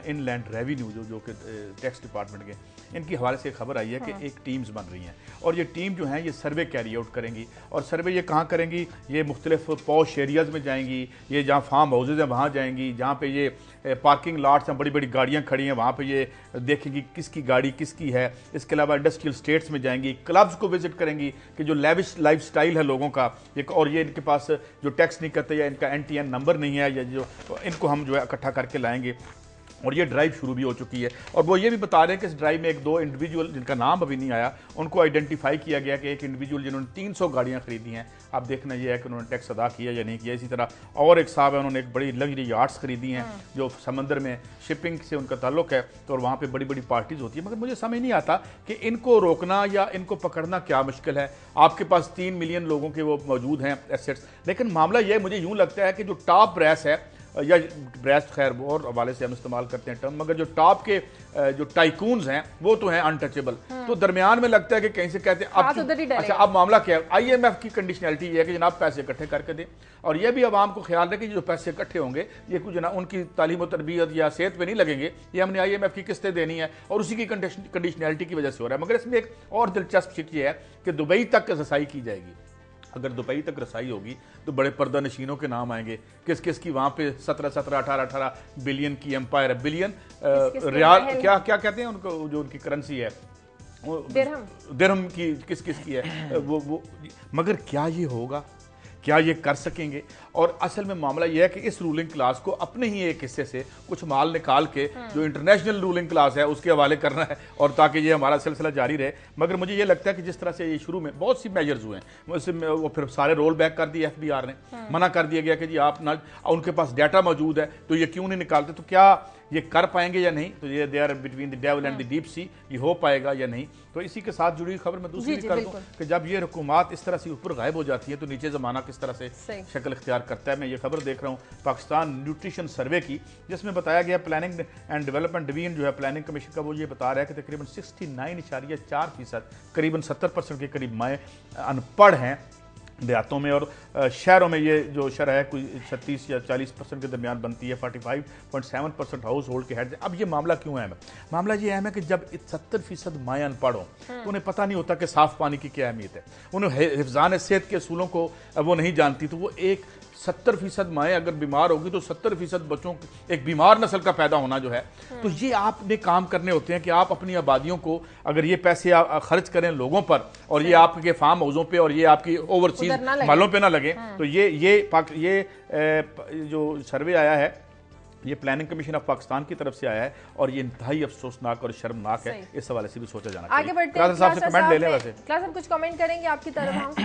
[SPEAKER 3] इनलैंड रेवेन्यू जो कि टैक्स डिपार्टमेंट के, इनकी हवाले से खबर आई है कि एक टीम्स बन रही हैं और ये टीम जो है ये सर्वे कैरी आउट करेंगी। और सर्वे ये कहाँ करेंगी? ये मुख्तलिफ पॉश एरियाज़ में जाएंगी, ये जहाँ फार्म हाउसेज हैं वहाँ जाएंगी, जहाँ पे ये पार्किंग लॉट्स हैं, बड़ी बड़ी गाड़ियाँ खड़ी हैं, वहाँ पे ये देखेंगी किसकी गाड़ी किसकी है। इसके अलावा इंडस्ट्रियल स्टेट्स में जाएंगी, क्लब्स को विजिट करेंगी कि जो लेविश लाइफ स्टाइल है लोगों का, और ये इनके पास जो टैक्स नहीं करते या इनका NTN नंबर नहीं है, या जो इनको हम जो है इकट्ठा करके लाएंगे। और ये ड्राइव शुरू भी हो चुकी है और वो ये भी बता रहे हैं कि इस ड्राइव में 1-2 इंडिविजुअल जिनका नाम अभी नहीं आया उनको आइडेंटिफाई किया गया कि एक इंडिविजुअल जिन्होंने 300 गाड़ियां खरीदी हैं। अब देखना ये है कि उन्होंने टैक्स अदा किया या नहीं किया। इसी तरह और एक साहब है, उन्होंने एक बड़ी लग्जरी यार्ड्स खरीदी हैं जो समंदर में शिपिंग से उनका ताल्लुक है, तो वहाँ पर बड़ी बड़ी पार्टीज होती है। मगर मुझे समझ नहीं आता कि इनको रोकना या इनको पकड़ना क्या मुश्किल है। आपके पास 3 मिलियन लोगों के वो मौजूद हैं एसेट्स, लेकिन मामला ये मुझे यूँ लगता है कि जो टॉप ब्रेस है या ब्रेस्ट, खैर वो और हवाले से हम इस्तेमाल करते हैं टर्म, मगर जो टॉप के जो टाइकून्स हैं वो तो हैं अनटचेबल। तो दरमियान में लगता है कि कहीं से कहते हैं अब अच्छा अब मामला क्या है? IMF की कंडीशनैलिटी ये है कि जनाब पैसे इकट्ठे करके दें, और ये भी आवाम को ख्याल रखें कि जो पैसे इकट्ठे होंगे ये कुछ ना उनकी तालीम और तरबियत या सेहत पे नहीं लगेंगे, ये हमने IMF की किस्तें देनी है और उसी की कंडीशनैलिटी की वजह से हो रहा है। मगर इसमें एक और दिलचस्प चीज़ ये है कि दुबई तक रसाई की जाएगी। अगर दुबई तक रसाई होगी तो बड़े पर्दा नशीनों के नाम आएंगे, किस किस की वहाँ पे 17-18 बिलियन की एम्पायर है। बिलियन रियाल क्या क्या कहते हैं उनको, जो उनकी करेंसी है दिरहम की किस किस की है वो। मगर क्या ये होगा क्या ये कर सकेंगे? और असल में मामला यह है कि इस रूलिंग क्लास को अपने ही एक हिस्से से कुछ माल निकाल के जो इंटरनेशनल रूलिंग क्लास है उसके हवाले करना है, और ताकि ये हमारा सिलसिला जारी रहे। मगर मुझे ये लगता है कि जिस तरह से ये शुरू में बहुत सी मेजर्स हुए हैं, वो फिर सारे रोल बैक कर दिए FBR ने, मना कर दिया गया कि जी आप ना, उनके पास डाटा मौजूद है तो ये क्यों नहीं निकालते, तो क्या ये कर पाएंगे या नहीं? तो ये they are between the devil and the deep sea, ये हो पाएगा या नहीं? तो इसी के साथ जुड़ी खबर मैं दूसरी कर दूं कि जब ये हुकूमत इस तरह से ऊपर गायब हो जाती है तो नीचे ज़माना किस तरह से शक्ल इख्तियार करता है। मैं ये खबर देख रहा हूँ पाकिस्तान न्यूट्रिशन सर्वे की, जिसमें बताया गया प्लानिंग एंड डेवलपमेंट डिवीजन जो है प्लानिंग कमीशन का, वो ये बता रहा है कि तकरीबन 69.4%, करीबन 70% के करीब माएँ अनपढ़ हैं देहातों में, और शहरों में ये जो शरह है कोई 36 या 40% के दरमियान बनती है। 45.7% हाउस होल्ड के हेड। अब ये मामला क्यों अहम है? मामला ये अहम है कि जब 70% माएँ अनपढ़ हों तो उन्हें पता नहीं होता कि साफ़ पानी की क्या अहमियत है, उन्हें हिफ्ज़ान सेहत के असूलों को वो नहीं जानती, तो वो 70% माएँ अगर बीमार होगी तो 70% बच्चों एक बीमार नस्ल का पैदा होना जो है, तो ये आपने काम करने होते हैं कि आप अपनी आबादियों को अगर ये पैसे खर्च करें लोगों पर, और ये आपके फार्म हाउसों पे और ये आपकी ओवरसीज मालों पे ना लगे, तो ये जो सर्वे आया है ये प्लानिंग कमीशन ऑफ पाकिस्तान की तरफ से आया है, और ये इंतहाई अफसोसनाक और शर्मनाक है। इस हवाले से भी सोचा जाना चाहिए।
[SPEAKER 1] आगे बढ़ते हैं,
[SPEAKER 3] साहब से कमेंट ले लें। वैसे
[SPEAKER 1] क्लास साहब कुछ कमेंट करेंगे आपकी तरफ?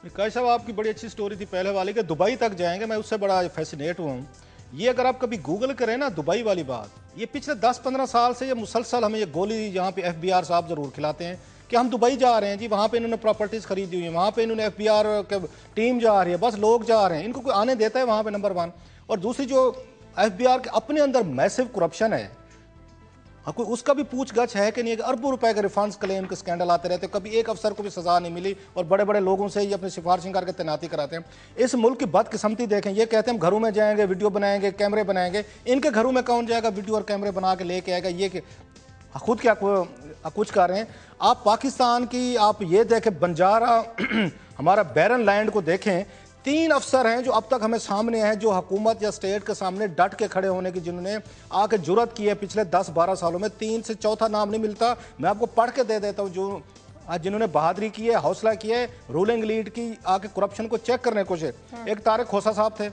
[SPEAKER 1] हम
[SPEAKER 2] काश साहब आपकी बड़ी अच्छी स्टोरी थी पहले वाली के दुबई तक जाएंगे, मैं उससे बड़ा फैसिनेट हुआ हूँ। ये अगर आप कभी गूगल करें ना दुबई वाली बात, ये पिछले 10-15 साल से ये मुसलसल हमें ये गोली यहाँ पे FBR साहब जरूर खिलाते हैं कि हम दुबई जा रहे हैं जी, वहाँ पे इन्होंने प्रॉपर्टीज खरीदी हुई है, वहाँ पे इन्होंने FBR टीम जा रही है, बस लोग जा रहे हैं, इनको कोई आने देता है वहाँ पे? नंबर 1। और दूसरी जो FBR के अपने अंदर मैसिव करप्शन है, कोई उसका भी पूछगछ है कि नहीं? अरबों रुपए के रिफंड्स क्लेम के स्कैंडल आते रहते हैं, कभी एक अफसर को भी सजा नहीं मिली, और बड़े बड़े लोगों से ये अपनी सिफारिशें करके तैनाती कराते हैं। इस मुल्क की बदकिस्मती देखें, ये कहते हैं हम घरों में जाएंगे, वीडियो बनाएंगे, कैमरे बनाएंगे, इनके घरों में कौन जाएगा वीडियो और कैमरे बना के लेके आएगा? ये कि खुद क्या कुछ कर रहे हैं। आप पाकिस्तान की आप ये देखें, बंजारा हमारा बैरन लैंड को देखें, 3 अफसर हैं जो अब तक हमें सामने हैं, जो हुकूमत या स्टेट के सामने डट के खड़े होने की जिन्होंने आके जुर्रत की है पिछले 10-12 सालों में। 3 से चौथा नाम नहीं मिलता, मैं आपको पढ़ के दे देता हूँ, जो जिन्होंने बहादुरी की है, हौसला किया है, रूलिंग लीड की आके करप्शन को चेक करने की कोशिश। एक तारिक खोसा साहब थे,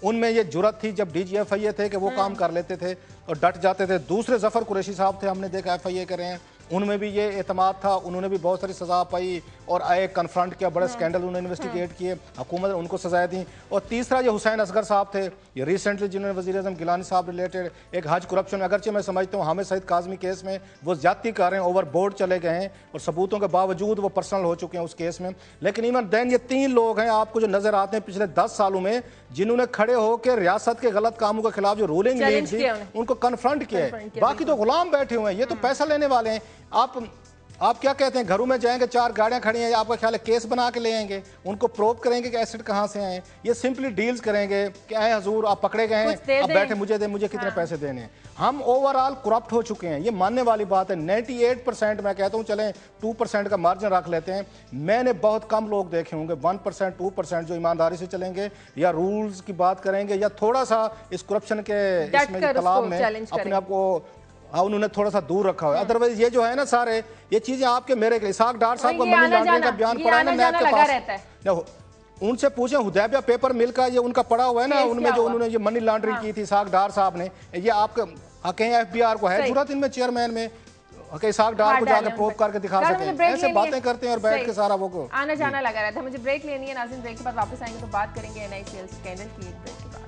[SPEAKER 2] उनमें ये जुर्रत थी जब DGFIA थे कि वो काम कर लेते थे और डट जाते थे। दूसरे जफर कुरैशी साहब थे, हमने देखा FIA कर रहे हैं, उनमें भी ये एतमाद था, उन्होंने भी बहुत सारी सजा पाई और आए कन्फ्रंट किया, बड़े स्कैंडल उन्होंने इन्वेस्टिगेट किए, हुकूमत ने उनको सजाएं दी। और तीसरा ये हुसैन असगर साहब थे, ये रिसेंटली जिन्होंने वज़ीर-ए-आज़म गिलानी साहब रिलेटेड एक हज करप्शन, अगरचे मैं समझता हूँ हामिद सईद काज़मी केस में वो ज्यादती कर रहे हैं, ओवर बोर्ड चले गए हैं और सबूतों के बावजूद वो पर्सनल हो चुके हैं उस केस में। लेकिन इवन देन ये 3 लोग हैं आपको जो नजर आते हैं पिछले 10 सालों में, जिन्होंने खड़े होकर रियासत के गलत कामों के खिलाफ जो रूलिंग लीड थी उनको कन्फ्रंट किया है। बाकी तो गुलाम बैठे हुए हैं, ये तो पैसा लेने वाले हैं। आप क्या कहते हैं, घरों में जाएंगे, 4 गाड़ियां खड़ी हैं, आपका ख्याल है केस बना के ले आएंगे, उनको प्रूव करेंगे कि एसेट कहां से आए? ये सिंपली डील्स करेंगे कि आए हजूर आप पकड़े गए हैं, अब बैठे मुझे दे, मुझे कितने पैसे देने हैं। हम ओवरऑल करप्ट हो चुके हैं, ये मानने वाली बात है। 98% मैं कहता हूं, चलें 2% का मार्जिन रख लेते हैं, मैंने बहुत कम लोग देखे होंगे 1% 2% जो ईमानदारी से चलेंगे या रूल्स की बात करेंगे या थोड़ा सा इस करप्शन के इसमें तालाब में अपने आप को उन्होंने थोड़ा सा दूर रखा हुआ है। अदरवाइज ये जो है ना सारे ये चीजें आपके मेरे इसाक डार साहब का मनी लॉन्ड्रिंग का बयान पड़ा है ना, मैं आपके पास उनसे पूछे, हुदैबिया पेपर मिल का ये उनका पड़ा हुआ है ना, उनमें जो उन्होंने ये मनी लॉन्ड्रिंग की थी इसाक डार साहब ने, ये आपके कहीं FBR को है जरूरत इनमें चेयरमैन में इसाक डार को जाकर प्रूव करके दिखा सके? ऐसे बातें करते हैं और बैठ के सारा वो
[SPEAKER 1] आना जाना लगा रहता है। मुझे ब्रेक लेनी है नाज़रीन, ब्रेक के बाद वापस आएंगे तो बात करेंगे NICL स्कैंडल की। एक ब्रेक के बाद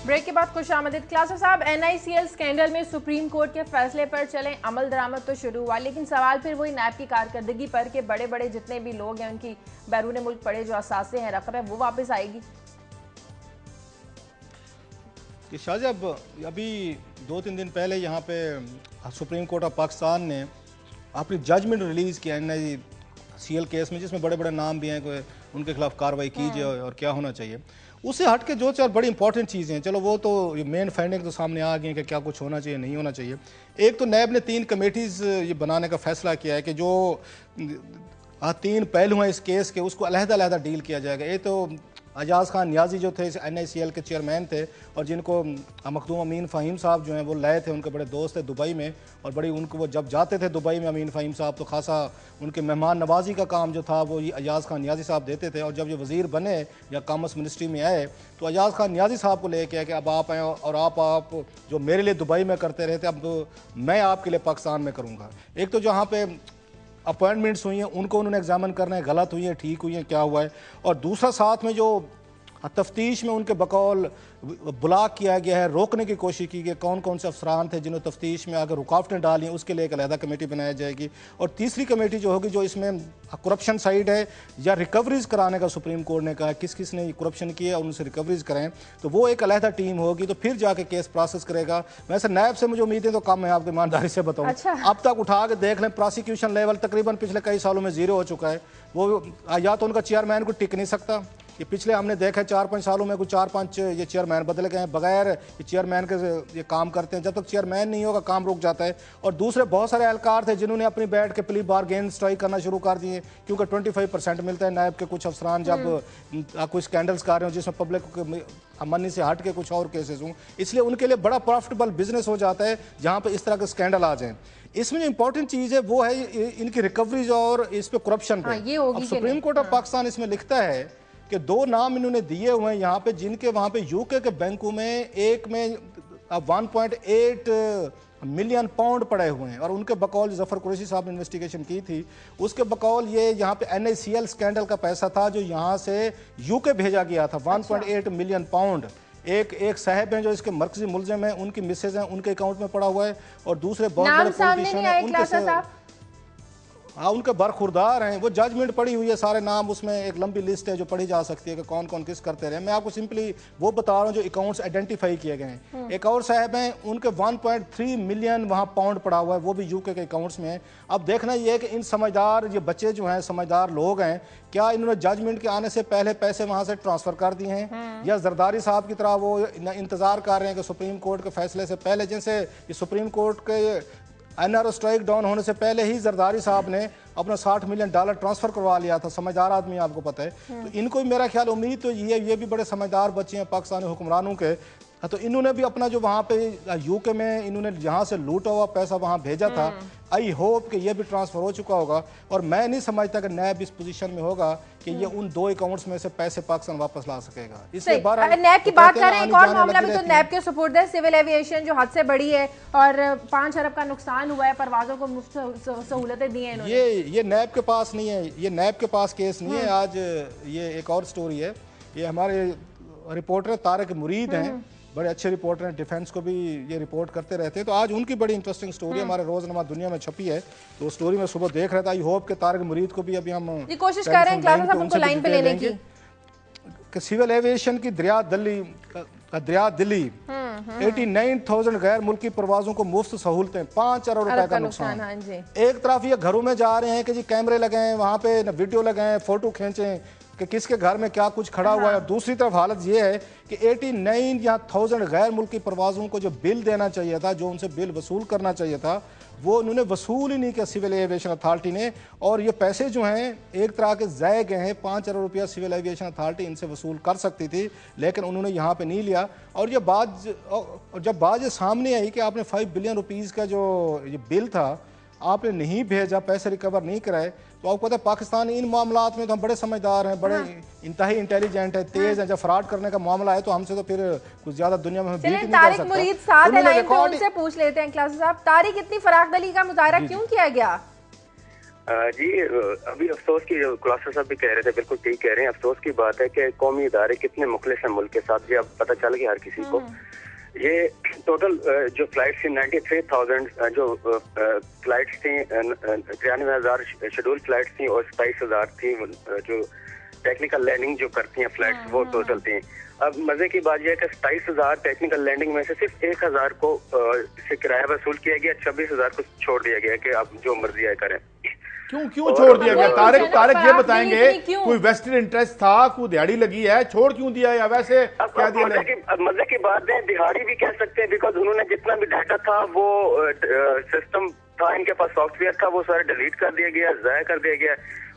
[SPEAKER 1] ब्रेक के बाद खुशामदीद। क्लास साहब, NICL स्कैंडल में सुप्रीम कोर्ट के फैसले पर चलें, अमल दरामद तो शुरू हुआ, लेकिन सवाल फिर वही नैब की कारकर्दगी पर कि बड़े बड़े जितने भी लोग हैं उनकी बैरून मुल्क पड़े जो असासे हैं, रकम है, वो वापस आएगी?
[SPEAKER 2] शाहजब, अभी 2-3 दिन पहले यहाँ पे सुप्रीम कोर्ट ऑफ पाकिस्तान ने अपनी जजमेंट रिलीज़ किया NICL केस में, जिसमें बड़े बड़े नाम भी हैं, उनके खिलाफ कार्रवाई कीजिए और क्या होना चाहिए। उससे हट के जो 4 बड़ी इंपॉर्टेंट चीज़ें हैं, चलो वो तो ये मेन फाइंडिंग तो सामने आ गई कि क्या कुछ होना चाहिए नहीं होना चाहिए। एक तो नैब ने 3 कमेटीज़ ये बनाने का फैसला किया है कि जो तीन पहलू हैं इस केस के, उसको अलहदा डील किया जाएगा। ये तो एजाज खान नियाजी जो थे NICL के चेयरमैन थे और जिनको मखदूम अमीन फ़हीम साहब जो हैं वो लाए थे, उनके बड़े दोस्त थे दुबई में, और बड़ी उनको वो जब जाते थे दुबई में अमीन फ़हीम साहब तो खासा उनके मेहमान नवाजी का काम जो था वो एजाज खान नियाजी साहब देते थे। और जब ये वज़ीर बने या कॉमर्स मिनिस्ट्री में आए तो एजाज खान नियाजी साहब को लेके आए कि अब आप आए और आप जो मेरे लिए दुबई में करते रहे थे अब मैं आपके लिए पाकिस्तान में करूँगा। एक तो जहाँ पे अपॉइंटमेंट्स हुई हैं उनको उन्होंने एग्जामिन करना है, गलत हुई हैं, ठीक हुई हैं, क्या हुआ है। और दूसरा साथ में जो तफ्तीश में उनके बकौल ब्लॉक किया गया है, रोकने की कोशिश की गई, कौन कौन से अफसरान थे जिन्होंने तफ्तीश में अगर रुकावटें डाली हैं उसके लिए एक अलहदा कमेटी बनाई जाएगी। और तीसरी कमेटी जो होगी जो इसमें करप्शन साइड है या रिकवरीज कराने का सुप्रीम कोर्ट ने कहा है किस किस ने करप्शन किया और उनसे रिकवरीज कराएं, तो वो एक अलहदा टीम होगी तो फिर जाके केस प्रोसेस करेगा। वैसे नायब से मुझे उम्मीदें तो कम है, आपकी ईमानदारी से बताऊँ।
[SPEAKER 1] अच्छा।
[SPEAKER 2] अब तक उठा के देख लें प्रोसिक्यूशन लेवल तकरीबन पिछले कई सालों में जीरो हो चुका है। वो या तो उनका चेयरमैन को टिक नहीं सकता, ये पिछले हमने देखा है 4-5 सालों में कुछ 4-5 ये चेयरमैन बदल गए हैं, बगैर ये चेयरमैन के ये काम करते हैं। जब तक चेयरमैन नहीं होगा काम रुक जाता है। और दूसरे बहुत सारे एहलकार थे जिन्होंने अपनी बैठ के प्ली बारगेन स्ट्राइक करना शुरू कर दिए, क्योंकि 25% मिलता है नायब के कुछ अफसरान जब कोई स्कैंडल्स कर रहे हो जिसमें पब्लिक मनी से हट के कुछ और केसेस हों, इसलिए उनके लिए बड़ा प्रॉफिटेबल बिजनेस हो जाता है जहाँ पर इस तरह के स्कैंडल आ जाएँ। इसमें जो इंपॉर्टेंट चीज़ है वो है इनकी रिकवरीज और इस पे करप्शन पे। अब सुप्रीम कोर्ट ऑफ पाकिस्तान इसमें लिखता है कि 2 नाम इन्होंने दिए हुए हैं यहाँ पे जिनके वहाँ पे यूके के बैंकों में एक में 1.8 मिलियन पाउंड पड़े हुए हैं। और उनके बकौल जफर कुरैशी साहब ने इन्वेस्टिगेशन की थी, उसके बकौल ये यहाँ पे NICL स्कैंडल का पैसा था जो यहाँ से यूके भेजा गया था। 1.8 मिलियन पाउंड एक साहब हैं जो इसके मरकजी मुलजिम हैं, उनकी मिसेज हैं, उनके अकाउंट में पड़ा हुआ है। और दूसरे बहुत बड़े पॉलिटिशियन हैं उनके उनके बरखुरदार हैं, वो जजमेंट पड़ी हुई है, सारे नाम उसमें एक लंबी लिस्ट है जो पढ़ी जा सकती है कि कौन कौन किस करते रहे। मैं आपको सिंपली वो बता रहा हूँ जो अकाउंट्स आइडेंटिफाई किए गए हैं। एक और साहब हैं उनके 1.3 मिलियन वहाँ पाउंड पड़ा हुआ है, वो भी यूके के अकाउंट्स में है। अब देखना ये है कि इन समझदार ये बच्चे जो हैं समझदार लोग हैं, क्या इन्होंने जजमेंट के आने से पहले पैसे वहाँ से ट्रांसफर कर दिए हैं या जरदारी साहब की तरह वो इंतजार कर रहे हैं कि सुप्रीम कोर्ट के फैसले से पहले, जैसे ये सुप्रीम कोर्ट के NRO स्ट्राइक डाउन होने से पहले ही जरदारी साहब ने अपना $60 मिलियन ट्रांसफर करवा लिया था। समझदार आदमी आपको पता है। तो इनको मेरा ख्याल उम्मीद तो ये भी बड़े समझदार बच्चे हैं पाकिस्तानी हुक्मरानों के, तो इन्होंने भी अपना जो वहाँ पे यूके में इन्होंने जहाँ से लूटा हुआ पैसा वहाँ भेजा था, आई होप कि ये भी ट्रांसफर हो चुका होगा। और मैं नहीं समझता कि नैब इस पोजीशन में होगा कि ये उन 2 अकाउंट्स में से पैसे पाकिस्तान वापस ला सकेगा। इसलिए
[SPEAKER 1] नैब की बात कर रहे हैं, एक और मामला भी तो नैब के सुपुर्द है, सिविल एविएशन जो हद से बड़ी है और 5 अरब का नुकसान हुआ है, परवाजों को मुफ्त सहूलतें दी हैं इन्होंने।
[SPEAKER 2] ये नैब के पास नहीं है, ये नैब के पास केस नहीं है। आज ये एक और स्टोरी है, ये हमारे रिपोर्टर तारिक मुरीद हैं, बड़े अच्छे रिपोर्टर हैं, डिफेंस को भी ये रिपोर्ट करते रहते हैं। तो आज उनकी बड़ी इंटरेस्टिंग स्टोरी हमारे रोजनामा दुनिया में छपी है, तो स्टोरी में सुबह देख रहा था। आई होप के तारिक मुरीद को भी अभी हम
[SPEAKER 1] कोशिश कर रहे हैं क्लास साहब उनको लाइन पे लेने की
[SPEAKER 2] कि सिविल एविएशन की दरिया दिल्ली 89,000 गैर मुल्की परवाजों को मुफ्त सहूलतें, 5 अरब रुपए का नुकसान। एक तरफ ये घरों में जा रहे हैं कि जी कैमरे लगाएं, वहां पे वीडियो लगाएं, फोटो खींचें कि किसके घर में क्या कुछ खड़ा हुआ है। और दूसरी तरफ हालत ये है कि 89,000 गैर मुल्की परवाजों को जो बिल देना चाहिए था, जो उनसे बिल वसूल करना चाहिए था, वो उन्होंने वसूल ही नहीं किया सिविल एविएशन अथॉरिटी ने। और ये पैसे जो हैं एक तरह के ज़ाय गए हैं। 5 अरब रुपया सिविल एविएशन अथॉरिटी इनसे वसूल कर सकती थी, लेकिन उन्होंने यहाँ पे नहीं लिया। और ये बात जब बात ये सामने आई कि आपने 5 बिलियन रुपीज़ का जो ये बिल था आपने नहीं भेजा, पैसे रिकवर नहीं कराए, तो आपको पता है पाकिस्तान इन मामलात में तो हम बड़े समझदार हैं, बड़े इंतहाई इंटेलिजेंट है, तेज है। जब फ्रॉड करने का मामला है तो हमसे तो फिर कुछ ज्यादा दुनिया में हम बीट नहीं कर सकते।
[SPEAKER 1] मुरीद साथ है लाइन पे, उनसे पूछ लेते हैं क्लास साहब, तारिक इतनी फराखदली का मुजाहरा क्यों किया गया?
[SPEAKER 4] जी अभी अफसोस की क्लास साहब भी कह रहे थे, बिल्कुल ठीक कह रहे हैं। अफसोस की बात है कि कौमी इदारे कितने मुखलिस हैं मुल्क के साथ, ये अब पता चल गया हर किसी को। ये टोटल जो फ्लाइट्स थी 93,000 जो फ्लाइट्स थी, 93,000 शेड्यूल फ्लाइट्स थी और 27,000 थी जो टेक्निकल लैंडिंग जो करती हैं फ्लाइट्स, वो टोटल थी। अब मजे की बात यह है कि 27,000 टेक्निकल लैंडिंग में से सिर्फ 1,000 को से किराया वसूल किया गया, 26,000 को छोड़ दिया गया कि आप जो मर्जी आए करें।
[SPEAKER 3] क्यों छोड़ दिया गया? तारिक ये बताएंगे, कोई वेस्टेड इंटरेस्ट था, कोई दिहाड़ी लगी है, छोड़ क्यों दिया या वैसे क्या दिया?
[SPEAKER 4] मजे की बात है, दिहाड़ी भी कह सकते हैं, बिकॉज उन्होंने जितना भी डाटा था वो सिस्टम था इनके पास, सॉफ्टवेयर था, वो सारा डिलीट कर दिया गया, जाया कर दिया गया।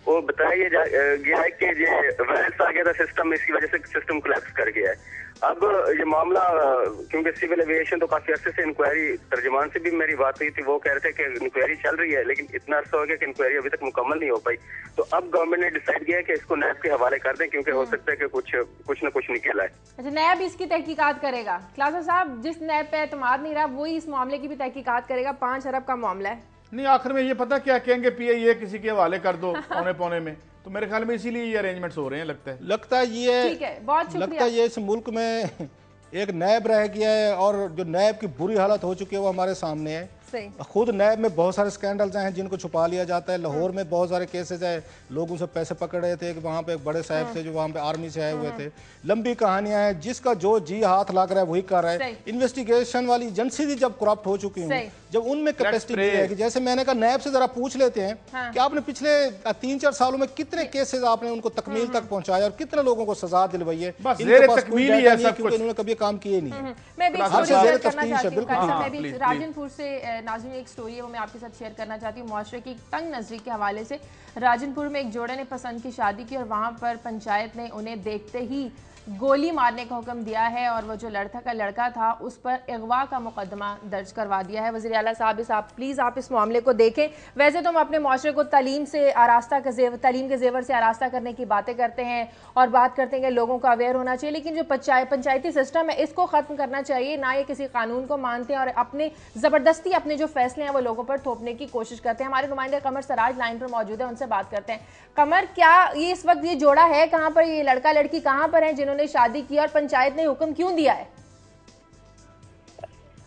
[SPEAKER 4] वो बताया गया है कि ये वायरस आ गया था सिस्टम में, इसकी वजह से सिस्टम कोलैप्स कर गया है। अब ये मामला, क्योंकि सिविल एविएशन तो काफी अर्से से इंक्वायरी, तर्जुमान से भी मेरी बात हुई थी, वो कह रहे थे कि इंक्वायरी चल रही है, लेकिन इतना अर्सा हो गया कि इंक्वायरी अभी तक मुकम्मल नहीं हो पाई। तो अब गवर्नमेंट ने डिसाइड किया है कि इसको नैब के हवाले कर दें, क्योंकि हो सकता है कि कुछ न कुछ निकल आए।
[SPEAKER 1] अच्छा, नैब इसकी तहकीकात करेगा। क्लासा साहब, जिस नैब पे एतमाद नहीं रहा वही इस मामले की भी तहकीकात करेगा। 5 अरब का मामला है।
[SPEAKER 3] नहीं, आखिर में ये पता क्या कहेंगे, PIA किसी के हवाले कर दो पौने पौने में। तो मेरे ख्याल में इसीलिए ये अरेंजमेंट्स हो रहे हैं, लगता है
[SPEAKER 1] ये ठीक है, बहुत शुक्रिया।
[SPEAKER 2] लगता है ये इस मुल्क में एक नैब रह गया है और जो नैब की बुरी हालत हो चुकी है वो हमारे सामने है। खुद नैब में बहुत सारे स्कैंडल्स हैं जिनको छुपा लिया जाता है। लाहौर में बहुत सारे केसेस है, लोगों से पैसे पकड़ रहे थे, वहाँ पे एक बड़े साहब थे जो वहाँ पे आर्मी से आए हुए थे। लंबी कहानियां हैं, जिसका जो जी हाथ लग रहा है वही कर रहा है। इन्वेस्टिगेशन वाली एजेंसी भी जब करप्ट हो चुकी है, जब उनमें कैपेसिटी नहीं है कि जैसे मैंने कहा नैब से जरा पूछ लेते हैं कि आपने पिछले 3-4 सालों में कितने केसेस आपने उनको तकमील तक पहुंचाया और कितने लोगों को सजा दिलवाई है। उन्होंने कभी काम किए नहीं।
[SPEAKER 1] मैं भी राजनपुर से नाज़रीन एक स्टोरी है वो मैं आपके साथ शेयर करना चाहती हूँ। मुआशरे की तंग नजरी के हवाले से राजनपुर में एक जोड़े ने पसंद की शादी की और वहाँ पर पंचायत ने उन्हें देखते ही गोली मारने का हुक्म दिया है और वो जो लड़का का लड़का था उस पर अगवा का मुकदमा दर्ज करवा दिया है। वज़ीर आला साहब प्लीज़ आप इस मामले को देखें। वैसे तो हम अपने माशरे को तालीम के जेवर से आरास्ता करने की बातें करते हैं और बात करते हैं कि लोगों को अवेयर होना चाहिए, लेकिन जो पंचायती सिस्टम है इसको ख़त्म करना चाहिए। ना ये किसी कानून को मानते हैं और अपने ज़बरदस्ती अपने जो फैसले हैं वो लोगों पर थोपने की कोशिश करते हैं। हमारे नुमाइंदे कमर सराज लाइन पर मौजूद है, उनसे बात करते हैं। कमर, क्या ये इस वक्त ये जोड़ा है कहाँ पर, ये लड़का लड़की कहाँ पर है जिन्होंने शादी की और पंचायत ने हुक्म क्यों दिया है?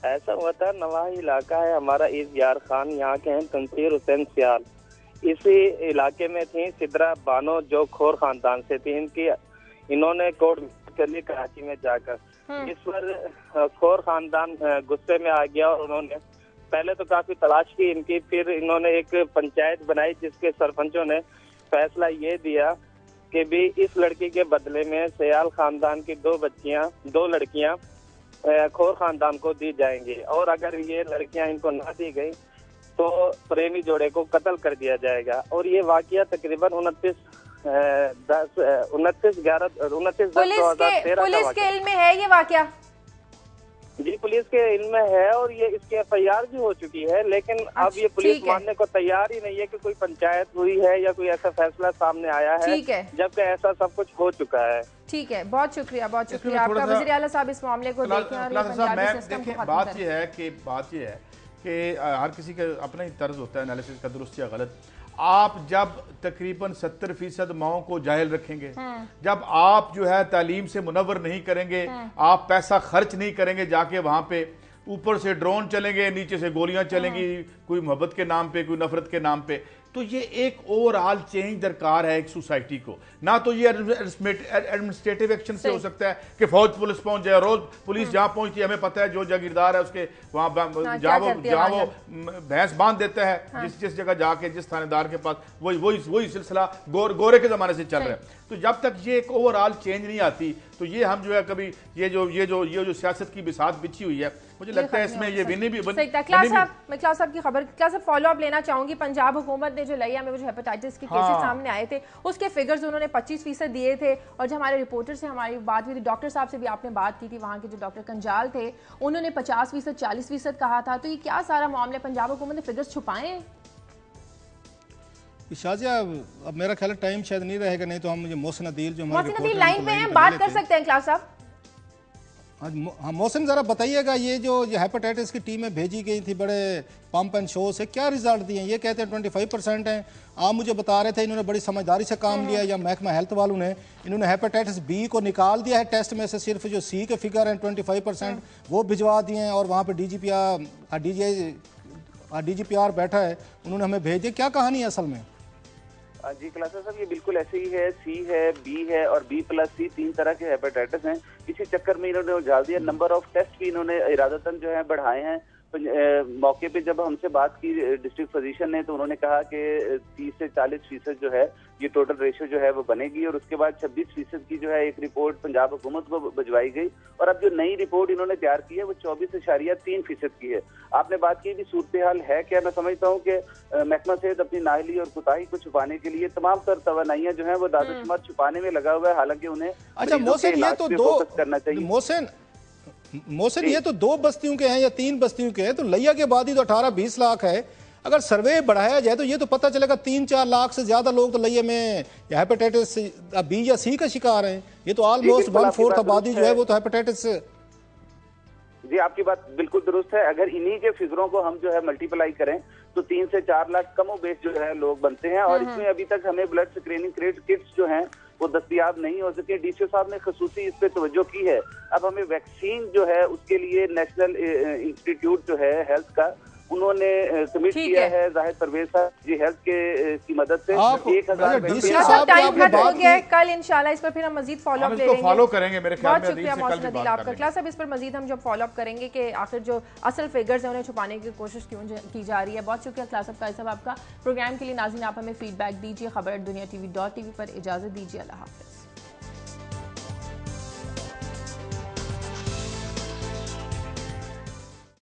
[SPEAKER 5] ऐसा हुआ था, नवाही इलाका है हमारा, ईद यार खान, यहाँ के हैं तंसीर हुसैन सियाल। इसी इलाके में थी सिद्रा बानो जो खोर खानदान से थी। इन्होंने कोर्ट कर ली कराची में जाकर। इस पर खोर खानदान गुस्से में आ गया और उन्होंने पहले तो काफी तलाश की इनकी, फिर इन्होंने एक पंचायत बनाई जिसके सरपंचों ने फैसला ये दिया कि भी इस लड़की के बदले में सयाल खानदान की 2 लड़कियां खोर खानदान को दी जाएंगी और अगर ये लड़कियां इनको ना दी गई तो प्रेमी जोड़े को कत्ल कर दिया जाएगा। और ये वाकया तकरीबन 29/11/2013
[SPEAKER 1] पुलिस के इल्म में है ये वाकया?
[SPEAKER 5] जी, पुलिस के इल्म में है और ये इसके FIR भी हो चुकी है, लेकिन अब ये पुलिस मानने को तैयार ही नहीं है कि कोई पंचायत हुई है या कोई ऐसा फैसला सामने आया है, जबकि ऐसा सब कुछ हो चुका है।
[SPEAKER 1] ठीक है, बहुत शुक्रिया आपका। वज़ीर आला साहब इस मामले को देखें और पंजाबी सिस्टम को खत्म करें।
[SPEAKER 3] बात ये है कि हर किसी का अपना ही तर्ज होता है एनालिसिस का, दुरुस्त या गलत। आप जब तकरीबन 70% माओं को जाहिल रखेंगे, जब आप जो है तालीम से मुनव्वर नहीं करेंगे, आप पैसा खर्च नहीं करेंगे, जाके वहां पे ऊपर से ड्रोन चलेंगे, नीचे से गोलियां चलेंगी, कोई मोहब्बत के नाम पे, कोई नफरत के नाम पे, तो ये एक ओवरऑल चेंज दरकार है एक सोसाइटी को। ना तो ये एडमिनिस्ट्रेटिव एक्शन से हो सकता है कि फौज पुलिस पहुंच जाए, रोज पुलिस जहां पहुंचती है हमें पता है, जो जागीरदार है उसके वहां जहां वो भैंस बांध देता है, जिस जगह जाके जिस थानेदार के पास, वही सिलसिला गोरे के जमाने से चल रहा है। तो जब तक ये एक ओवरऑल चेंज नहीं आती तो ये हम जो है कभी ये जो सियासत की बिसात बिछी हुई है, मुझे लगता है इसमें ये विनी भी
[SPEAKER 1] मैं क्लास साहब की खबर क्लास फॉलो अप लेना चाहूंगी। पंजाब हुकूमत ने जो लिया में जो हेपेटाइटिस के केसेस सामने आए थे उसके फिगर्स उन्होंने 25% दिए थे और जो हमारे रिपोर्टर से हमारी बात हुई थी, डॉक्टर साहब से भी आपने बात की थी, वहाँ के जो डॉक्टर कंजाल थे उन्होंने 50%, 40% कहा था। तो ये क्या सारा मामले पंजाब हुकूमत ने फिगर्स छुपाए हैं?
[SPEAKER 2] शाजिया, अब मेरा ख्याल टाइम शायद नहीं रहेगा, नहीं तो हम मुझे मोहसिन अदील जो
[SPEAKER 1] हमारे लाइन पे हैं, बात कर सकते हैं क्लास साहब।
[SPEAKER 2] हाँ मोहसिन, ज़रा बताइएगा ये जो हेपेटाइटिस की टीमें भेजी गई थी बड़े पंप एंड शो से, क्या रिजल्ट दिए? ये कहते हैं 25% हैं। आप मुझे बता रहे थे इन्होंने बड़ी समझदारी से काम लिया, या महकमा हेल्थ वालों ने इन्होंने हेपेटाइटिस B को निकाल दिया है टेस्ट में से, सिर्फ जो C के फिगर हैं 25% वो भिजवा दिए हैं और वहाँ पर DGPR बैठा है, उन्होंने हमें भेजे। क्या कहानी है असल में?
[SPEAKER 6] जी क्लासा साहब, ये बिल्कुल ऐसे ही है। C है, B है और B+C 3 तरह के हेपेटाइटिस हैं। इसी चक्कर में इन्होंने उछाल दिया। नंबर ऑफ टेस्ट भी इन्होंने इरादतन जो है बढ़ाए हैं मौके पे जब हमसे बात की डिस्ट्रिक्ट फिजिशियन ने, तो उन्होंने कहा कि 30 से 40% जो है ये टोटल रेशियो जो है वो बनेगी, और उसके बाद 26% की जो है एक रिपोर्ट पंजाब हुकूमत को भिजवाई गई, और अब जो नई रिपोर्ट इन्होंने तैयार की है वो 24.3% की है। आपने बात की भी सूरत हाल है क्या, मैं समझता हूँ कि महकमा सेहत अपनी नाअहली और कोताही को छुपाने के लिए तमाम तर तवानाइयां जो है वो दादोशुमार छुपाने में लगा हुआ है, हालांकि उन्हें
[SPEAKER 2] अच्छा मोहसिन, ये तो दो
[SPEAKER 6] करना चाहिए।
[SPEAKER 2] मोहसिन ये तो 2 बस्तियों के हैं या 3 बस्तियों के हैं, तो लिया के बाद ही तो 18-20 लाख है। अगर सर्वे बढ़ाया जाए तो ये तो पता चलेगा 3-4 लाख से ज्यादा लोग तो लिया में हेपेटाइटिस बी या सी का शिकार हैं। ये तो ऑलमोस्ट 1/4 आबादी जो है वो तो हेपेटाइटिस।
[SPEAKER 6] जी आपकी बात बिल्कुल दुरुस्त है। अगर इन्हीं के फिगरों को हम जो है मल्टीप्लाई करें तो 3 से 4 लाख कमो बेश जो है लोग बनते हैं, और इसमें अभी तक हमें ब्लड स्क्रीनिंग किट्स जो हैं वो दस्तयाब नहीं हो सके। डीसीओ साहब ने खसूसी इस पे तवज्जो की है। अब हमें वैक्सीन जो है उसके लिए नेशनल इंस्टीट्यूट जो है हेल्थ का, उन्होंने कमिट किया है जाहिद परवेज साहब जी हेल्थ के की मदद से
[SPEAKER 2] 1000
[SPEAKER 1] टाइम खत्म हो गया है। कल इंशाल्लाह इस पर फिर हम मजीद फॉलोअप लेंगे,
[SPEAKER 3] फॉलो करेंगे मेरे ख्याल में।
[SPEAKER 1] बहुत शुक्रिया मौसम नदील आपका। क्लास अब इस पर मजीद हम जब फॉलोअप करेंगे कि आखिर जो असल फिगर्स हैं उन्हें छुपाने की कोशिश क्यों की जा रही है। बहुत शुक्रिया क्लास अब साहब आपका प्रोग्राम के लिए। नाज़रीन आप हमें फीडबैक दीजिए। खबर दुनिया TV.tv पर इजाजत दीजिए। अल्लाह हाफिज़।